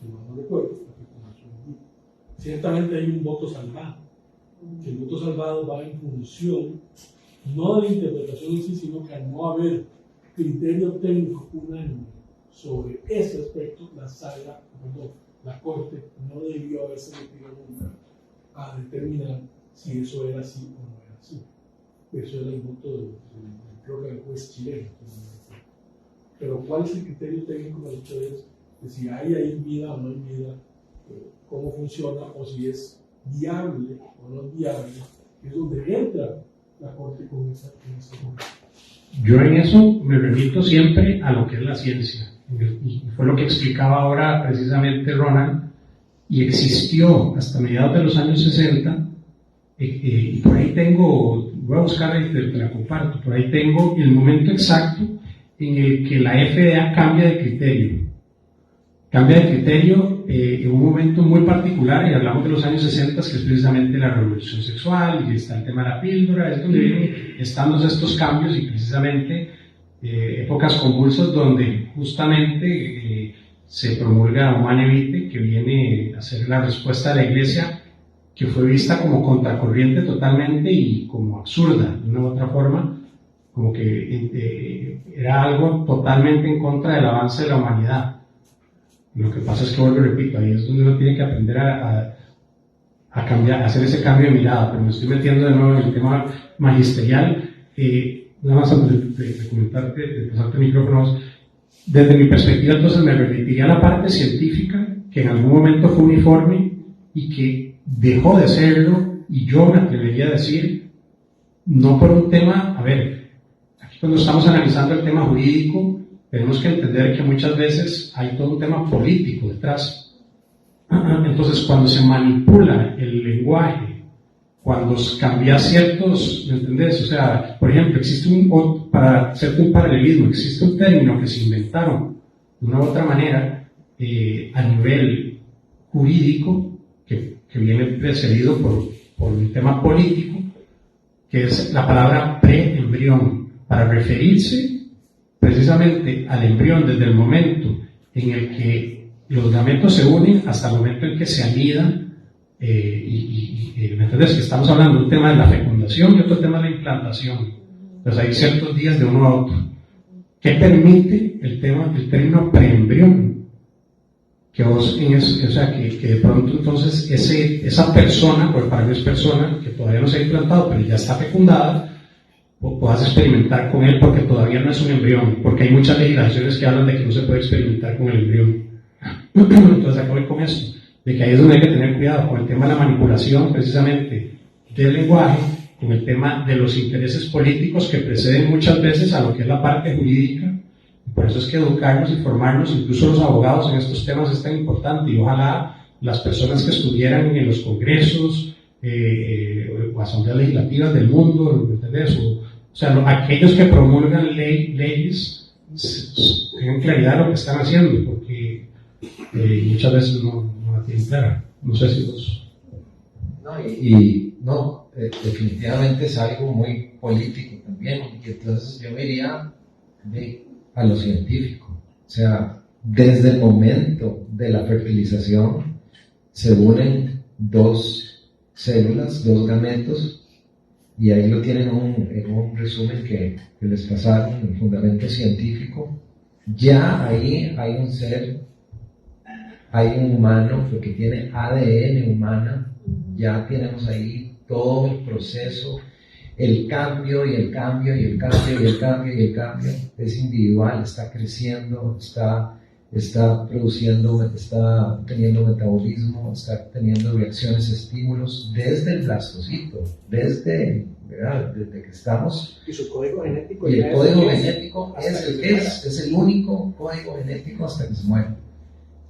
[SPEAKER 6] no recuerdo, ciertamente hay un voto salvado, que el voto salvado va en función no de la interpretación en sí, sino que al no haber criterio técnico unánime sobre ese aspecto, la Corte no debió haberse metido nunca a determinar si eso era así o no era así. Eso era el voto creo que del juez chileno. Pero ¿cuál es el criterio técnico de ustedes de si hay ahí vida o no hay vida? Cómo funciona o si es viable o no es viable, es donde entra la Corte con esa cosa.
[SPEAKER 2] Yo en eso me remito siempre a lo que es la ciencia, y fue lo que explicaba ahora precisamente Ronald, y existió hasta mediados de los años 60, y por ahí tengo, voy a buscar y te la comparto, por ahí tengo el momento exacto en el que la FDA cambia de criterio. Cambia de criterio en un momento muy particular, y hablamos de los años 60, que es precisamente la revolución sexual, y está el tema de la píldora, es donde vienen estando estos cambios, y precisamente épocas convulsas donde justamente se promulga Humane Vitae, que viene a ser la respuesta de la Iglesia, que fue vista como contracorriente totalmente y como absurda, de una u otra forma, como que era algo totalmente en contra del avance de la humanidad. Lo que pasa es que, vuelvo y repito, ahí es donde uno tiene que aprender a cambiar, a hacer ese cambio de mirada, pero me estoy metiendo de nuevo en el tema magisterial. Nada más antes de comentarte, de pasarte micrófonos, desde mi perspectiva entonces me remitiría a la parte científica, que en algún momento fue uniforme y que dejó de serlo, y yo me atrevería a decir, no por un tema, a ver, aquí cuando estamos analizando el tema jurídico, tenemos que entender que muchas veces hay todo un tema político detrás. Entonces, cuando se manipula el lenguaje, cuando cambia ciertos, ¿me entendés? O sea, por ejemplo, para hacerte un paralelismo, existe un término que se inventaron de una u otra manera a nivel jurídico, que viene precedido por un tema político, que es la palabra preembrión, para referirse precisamente al embrión desde el momento en el que los gametos se unen hasta el momento en que se anidan, ¿me entiendes? Que estamos hablando de un tema de la fecundación y otro tema de la implantación. Entonces hay ciertos días de uno a otro. ¿Qué permite el término preembrión? Que de pronto entonces esa persona, porque para mí es persona, que todavía no se ha implantado, pero ya está fecundada, o puedas experimentar con él porque todavía no es un embrión, porque hay muchas legislaciones que hablan de que no se puede experimentar con el embrión. Entonces acabo con esto, de que ahí es donde hay que tener cuidado con el tema de la manipulación precisamente del lenguaje, con el tema de los intereses políticos que preceden muchas veces a lo que es la parte jurídica. Por eso es que educarnos y formarnos, incluso los abogados en estos temas, es tan importante, y ojalá las personas que estuvieran en los congresos o asambleas legislativas del mundo, ¿entendés? O sea, aquellos que promulgan leyes tengan claridad de lo que están haciendo, porque muchas veces no la tienen clara. No sé si los...
[SPEAKER 1] No, definitivamente es algo muy político también, y entonces yo me iría a lo científico. O sea, desde el momento de la fertilización se unen dos células, dos gametos, y ahí lo tienen en un resumen que les pasaron, el fundamento científico. Ya ahí hay un ser, hay un humano, porque tiene ADN humana, ya tenemos ahí todo el proceso, el cambio y el cambio y el cambio y el cambio y el cambio, es individual, está creciendo, está está produciendo, está teniendo metabolismo, está teniendo reacciones, estímulos desde el blastocito, desde que estamos.
[SPEAKER 6] Y su código genético.
[SPEAKER 1] Y el código genético es el único código genético hasta que se muere.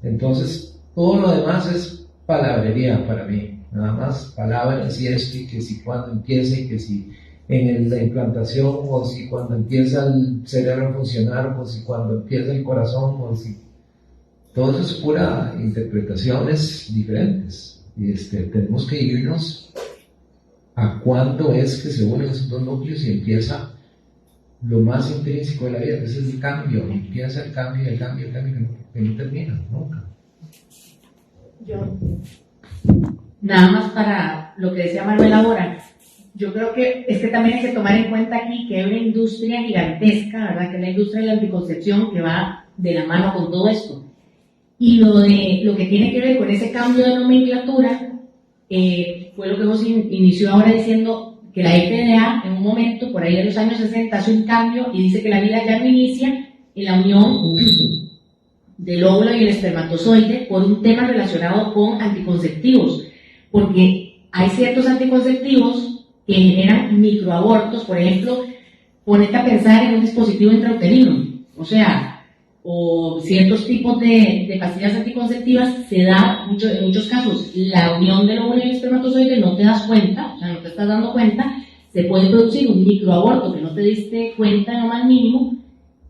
[SPEAKER 1] Entonces, todo lo demás es palabrería para mí. Nada más palabras y esto, y que si cuando empieza, y que si en la implantación, o si cuando empieza el cerebro a funcionar, o si cuando empieza el corazón, o si. Todo eso es pura interpretaciones diferentes. Y tenemos que irnos a cuándo es que se unen esos dos núcleos y empieza lo más intrínseco de la vida, ese es el cambio, empieza el cambio, que no termina nunca.
[SPEAKER 7] Yo, nada más para lo que decía Manuel ahora, yo creo que es que también hay que tomar en cuenta aquí que hay una industria gigantesca, ¿verdad? Que es la industria de la anticoncepción, que va de la mano con todo esto. Y lo que tiene que ver con ese cambio de nomenclatura, fue lo que hemos inició ahora diciendo que la FDA en un momento, por ahí de los años 60, hace un cambio y dice que la vida ya no inicia en la unión del óvulo y el espermatozoide por un tema relacionado con anticonceptivos, porque hay ciertos anticonceptivos que generan microabortos. Por ejemplo, ponete a pensar en un dispositivo intrauterino, o ciertos tipos de pastillas anticonceptivas. Se da en muchos casos la unión del óvulo y el espermatozoide, no te das cuenta, no te estás dando cuenta, se puede producir un microaborto que no te diste cuenta en lo más mínimo,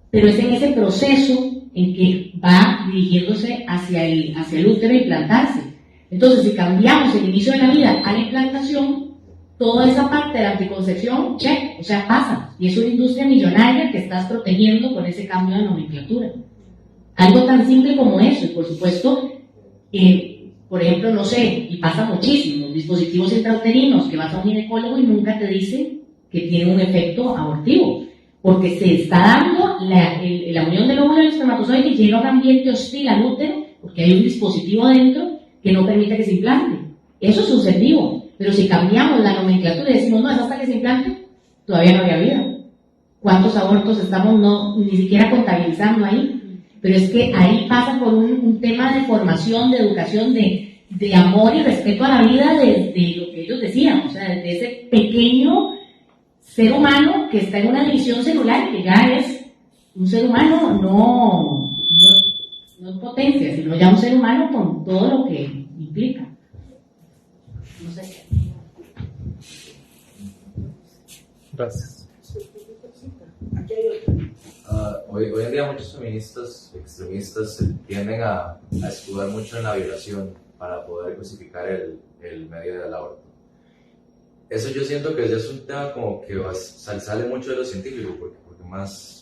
[SPEAKER 7] pero es en ese proceso en que va dirigiéndose hacia el útero y implantarse. Entonces, si cambiamos el inicio de la vida a la implantación, toda esa parte de la anticoncepción, pasa. Y es una industria millonaria que estás protegiendo con ese cambio de nomenclatura. Algo tan simple como eso. Y por supuesto, por ejemplo, y pasa muchísimo, dispositivos intrauterinos que vas a un ginecólogo y nunca te dicen que tiene un efecto abortivo, porque se está dando la unión del óvulo y el espermatozoide y llega a un ambiente hostil al útero, porque hay un dispositivo adentro que no permite que se implante. Eso es un ser vivo. Pero si cambiamos la nomenclatura y decimos, no, es hasta que se implante, todavía no había vida. ¿Cuántos abortos estamos ni siquiera contabilizando ahí? Pero es que ahí pasa por un tema de formación, de educación, de amor y respeto a la vida, de lo que ellos decían, desde ese pequeño ser humano que está en una división celular, que ya es un ser humano, no en potencia, sino ya un ser humano con todo lo que implica. No sé.
[SPEAKER 8] Gracias.
[SPEAKER 9] Hoy en día muchos feministas extremistas tienden a escudar mucho en la violación para poder justificar el medio del aborto. Eso yo siento que ya es un tema como que sale mucho de lo científico, porque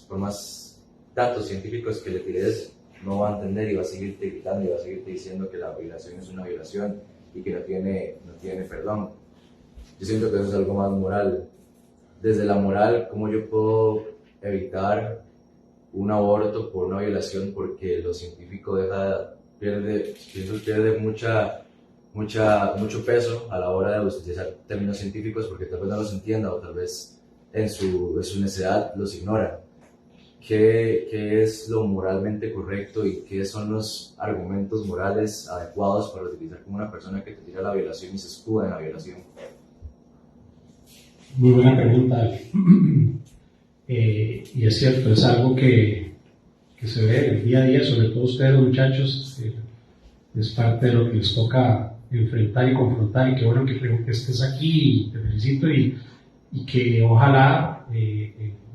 [SPEAKER 9] por más datos científicos que le tires, no va a entender y va a seguirte gritando y va a seguirte diciendo que la violación es una violación y que no tiene perdón. Yo siento que eso es algo más moral. Desde la moral, ¿cómo yo puedo evitar un aborto por una violación? Porque lo científico pierde mucho peso a la hora de utilizar términos científicos, porque tal vez no los entienda o tal vez en su necedad los ignora. ¿Qué es lo moralmente correcto y qué son los argumentos morales adecuados para utilizar como una persona que te tira la violación y se escuda en la violación?
[SPEAKER 2] Muy buena pregunta. Y es cierto, es algo que se ve en el día a día, sobre todo ustedes los muchachos, es parte de lo que les toca enfrentar y confrontar, y qué bueno que estés aquí, y te felicito, y que ojalá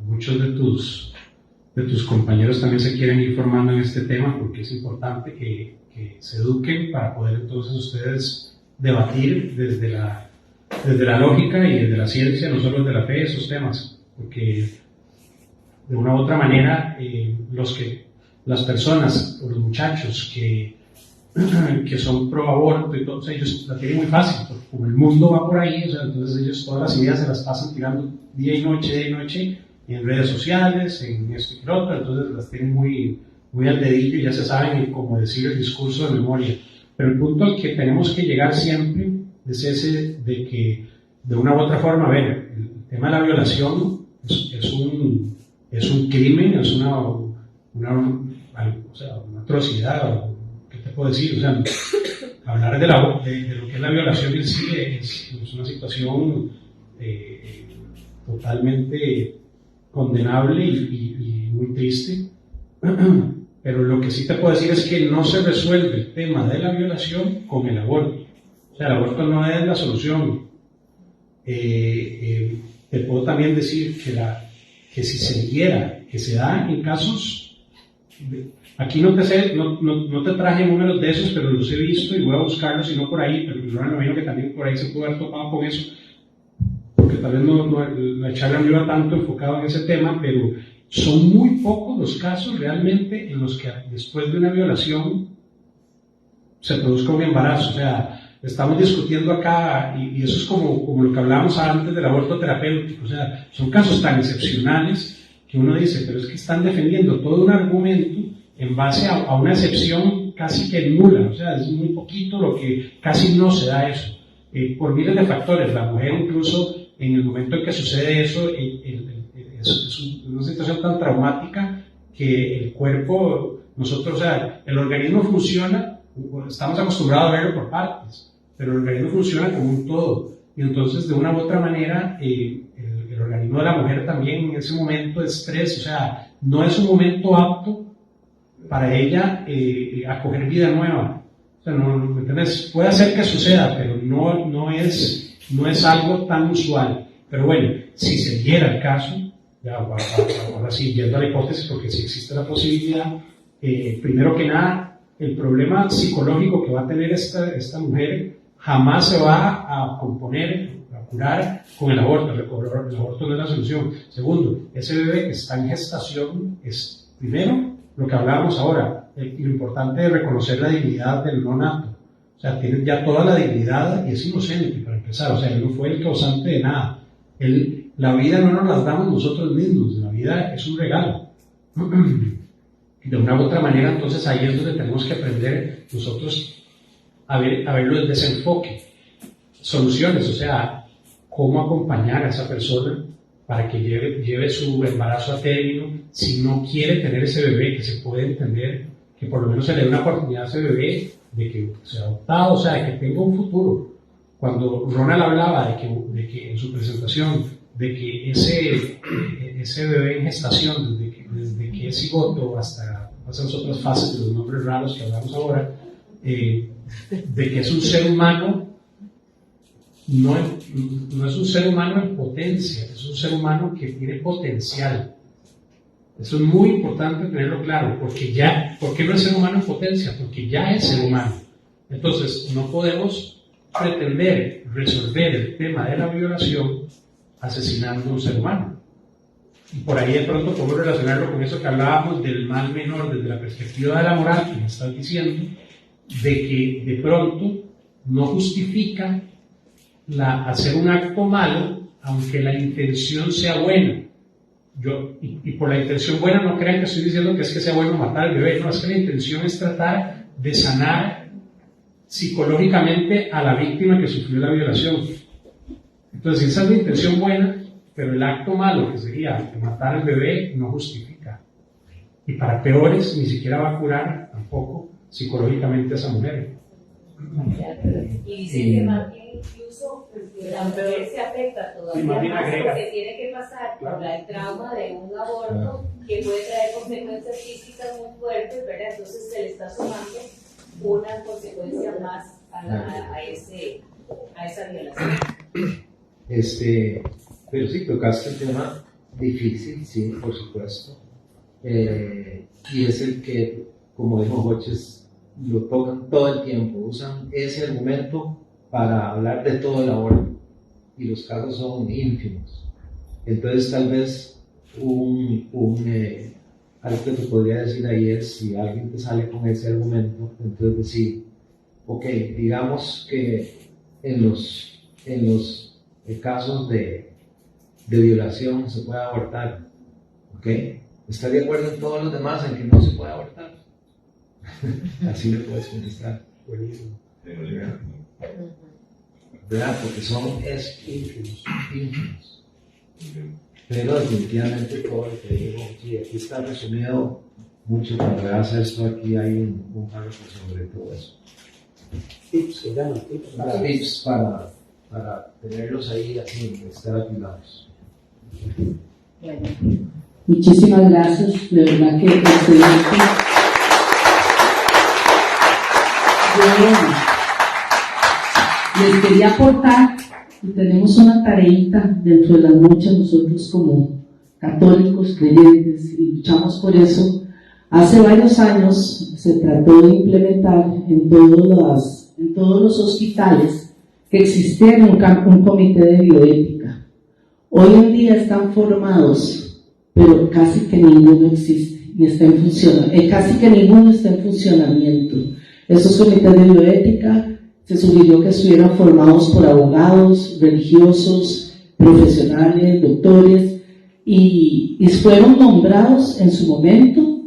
[SPEAKER 2] muchos de tus compañeros también se quieran ir formando en este tema, porque es importante que se eduquen para poder entonces ustedes debatir desde la lógica y desde la ciencia, no solo desde la fe, esos temas, porque de una u otra manera las personas o los muchachos que son pro aborto y todos ellos la tienen muy fácil, porque como el mundo va por ahí, entonces ellos todas las ideas se las pasan tirando día y noche en redes sociales, en esto y lo otro, entonces las tienen muy al dedillo y ya se saben cómo decir el discurso de memoria. Pero el punto al que tenemos que llegar siempre es ese de que de una u otra forma, el tema de la violación es un crimen, es o sea, una atrocidad, o ¿qué te puedo decir? O sea, hablar de lo que es la violación en sí es una situación totalmente condenable y muy triste. Pero lo que sí te puedo decir es que no se resuelve el tema de la violación con el aborto. O sea, el aborto no es la solución. Te puedo también decir que si se diera, que se da en casos, aquí no te traje números de esos, pero los he visto y voy a buscarlos, si no por ahí, pero yo me imagino que también por ahí se puede haber topado con eso, porque tal vez la charla no iba tanto enfocado en ese tema, pero son muy pocos los casos realmente en los que después de una violación se produzca un embarazo. O sea, estamos discutiendo acá, y eso es como lo que hablábamos antes del aborto terapéutico. O sea, son casos tan excepcionales que uno dice, pero es que están defendiendo todo un argumento en base a una excepción casi que nula. O sea, es muy poquito lo que casi no se da eso. Por miles de factores. La mujer incluso en el momento en que sucede eso, es una situación tan traumática que el cuerpo, nosotros, o sea, el organismo funciona, estamos acostumbrados a verlo por partes, pero el organismo funciona como un todo, y entonces de una u otra manera el organismo de la mujer también en ese momento de estrés, o sea, no es un momento apto para ella acoger vida nueva. O sea, ¿me entiendes? Puede ser que suceda, pero no es algo tan usual. Pero bueno, si se diera el caso, ya, ahora sí, yendo a la hipótesis, porque si existe la posibilidad, primero que nada, el problema psicológico que va a tener esta mujer jamás se va a componer, a curar con el aborto. El aborto no es la solución. Segundo, ese bebé que está en gestación es, primero, lo que hablábamos ahora, lo importante es reconocer la dignidad del nonato. O sea, tiene ya toda la dignidad y es inocente, para empezar. O sea, él no fue el causante de nada. La vida no nos la damos nosotros mismos, la vida es un regalo. De una u otra manera, entonces ahí es donde tenemos que aprender nosotros a verlo desde ese enfoque. Soluciones, o sea, cómo acompañar a esa persona para que lleve su embarazo a término, si no quiere tener ese bebé, que se puede entender, que por lo menos se le dé una oportunidad a ese bebé de que sea adoptado, o sea, de que tenga un futuro. Cuando Ronald hablaba de que en su presentación, de que ese bebé en gestación, desde que es cigoto hasta esas otras fases de los nombres raros que hablamos ahora, de que es un ser humano, no es un ser humano en potencia, es un ser humano que tiene potencial. Eso es muy importante tenerlo claro, ¿por qué no es ser humano en potencia? Porque ya es ser humano. Entonces, no podemos pretender resolver el tema de la violación asesinando a un ser humano. Y por ahí de pronto podemos relacionarlo con eso que hablábamos del mal menor desde la perspectiva de la moral, que me estás diciendo, de que de pronto no justifica hacer un acto malo, aunque la intención sea buena. Y por la intención buena no crean que estoy diciendo que es que sea bueno matar al bebé, no, es que la intención es tratar de sanar psicológicamente a la víctima que sufrió la violación. Entonces esa es la intención buena, pero el acto malo, que sería matar al bebé, no justifica. Y para peores, ni siquiera va a curar tampoco psicológicamente a esa mujer.
[SPEAKER 10] Y dice que más bien incluso la mujer se afecta todavía más porque tiene que pasar por el trauma de un aborto que puede traer consecuencias físicas muy fuertes, ¿verdad? Entonces se le está sumando una consecuencia más a esa violación.
[SPEAKER 1] Pero sí, tocaste un tema difícil, sí, por supuesto. Y es el que, como dijo Hoches, lo tocan todo el tiempo, usan ese argumento para hablar de todo el aborto, y los casos son ínfimos. Entonces, tal vez algo que te podría decir ahí es, si alguien te sale con ese argumento, entonces decir, ok, digamos que en los casos de violación se puede abortar, ok, ¿estás de acuerdo en todos los demás en que no se puede abortar? Así le puedes contestar. Buenísimo. ¿Verdad? Porque son ínfimos. Pero definitivamente todo lo que digo, sí, aquí está resumido
[SPEAKER 4] mucho. Cuando veas esto aquí hay un párrafo sobre todo eso.
[SPEAKER 6] Tips, se llaman
[SPEAKER 4] Tips para tenerlos ahí así, estar apilados.
[SPEAKER 11] Bueno, muchísimas gracias, de verdad que excelente. Les quería aportar, y tenemos una tareita dentro de las muchas nosotros como católicos, creyentes, y luchamos por eso. Hace varios años se trató de implementar en todos los hospitales que existiera un comité de bioética. Hoy en día están formados, pero casi que ninguno existe, ni está en funcionamiento, casi que ninguno está en funcionamiento. Esos comités de bioética se sugirió que estuvieran formados por abogados, religiosos, profesionales, doctores, y fueron nombrados en su momento,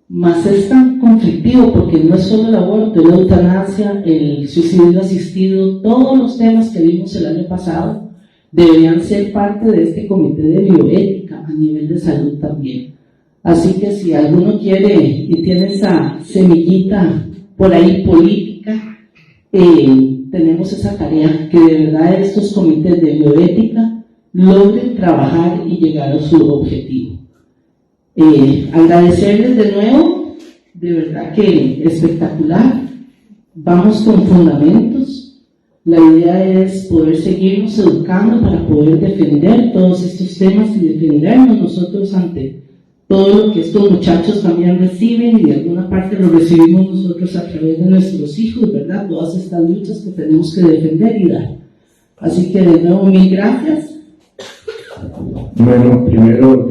[SPEAKER 11] mas es tan conflictivo porque no es solo el aborto, la eutanasia, el suicidio asistido, todos los temas que vimos el año pasado deberían ser parte de este comité de bioética a nivel de salud también. Así que si alguno quiere y tiene esa semillita por ahí política, tenemos esa tarea, que de verdad estos comités de bioética logren trabajar y llegar a su objetivo. Agradecerles de nuevo, de verdad que espectacular. Vamos con fundamentos. La idea es poder seguirnos educando para poder defender todos estos temas y defendernos nosotros ante todo lo que estos muchachos también reciben, y de alguna parte lo recibimos nosotros a través de nuestros hijos, ¿verdad? Todas estas luchas que tenemos que defender y dar. Así que de nuevo, mil gracias.
[SPEAKER 12] Bueno, primero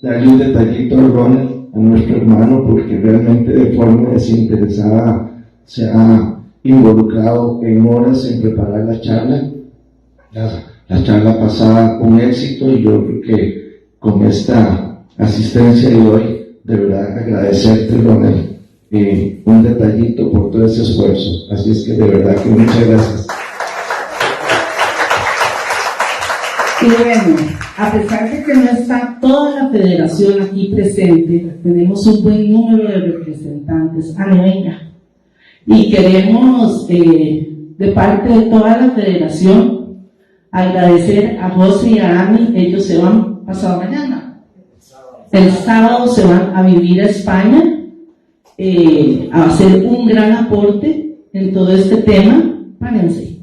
[SPEAKER 12] darle un detallito a Ronald, a nuestro hermano, porque realmente de forma desinteresada se ha involucrado en horas en preparar la charla. La charla pasada un éxito, y yo creo que con esta asistencia de hoy, de verdad agradecerte, Ronald, un detallito por todo ese esfuerzo. Así es que de verdad que muchas gracias.
[SPEAKER 11] Y bueno, a pesar de que no está toda la federación aquí presente, tenemos un buen número de representantes. No venga. Y queremos, de parte de toda la federación, agradecer a José y a Ami. Ellos se van pasado mañana. El sábado se van a vivir a España, a hacer un gran aporte en todo este tema. Párense.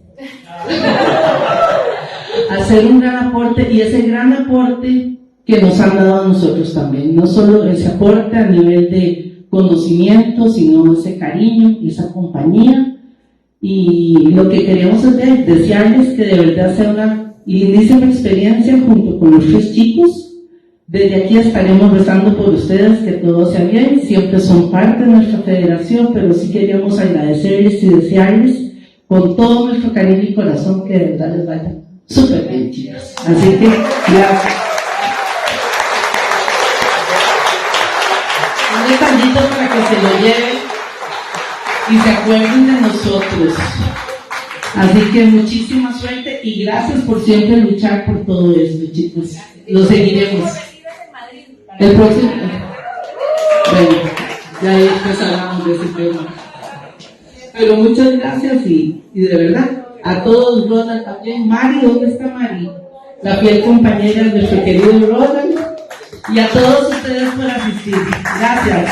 [SPEAKER 11] Hacer un gran aporte, y ese gran aporte que nos han dado a nosotros también, no solo ese aporte a nivel de conocimiento, sino ese cariño, esa compañía. Y lo que queremos es desearles que de verdad sea una lindísima experiencia junto con los 3 chicos. Desde aquí estaremos rezando por ustedes, que todo sea bien. Siempre son parte de nuestra federación, pero sí queríamos agradecerles y desearles con todo nuestro cariño y corazón que de verdad les vaya súper bien, chicos. Así que gracias. Un detallito para que se lo lleven y se acuerden de nosotros. Así que muchísima suerte y gracias por siempre luchar por todo esto, chicos. Lo seguiremos. El próximo. Bueno, ya después hablamos de ese tema. Pero muchas gracias y de verdad, a todos, Ronald también. Mari, ¿dónde está Mari? La fiel compañera de nuestro querido Ronald. Y a todos ustedes por asistir. Gracias.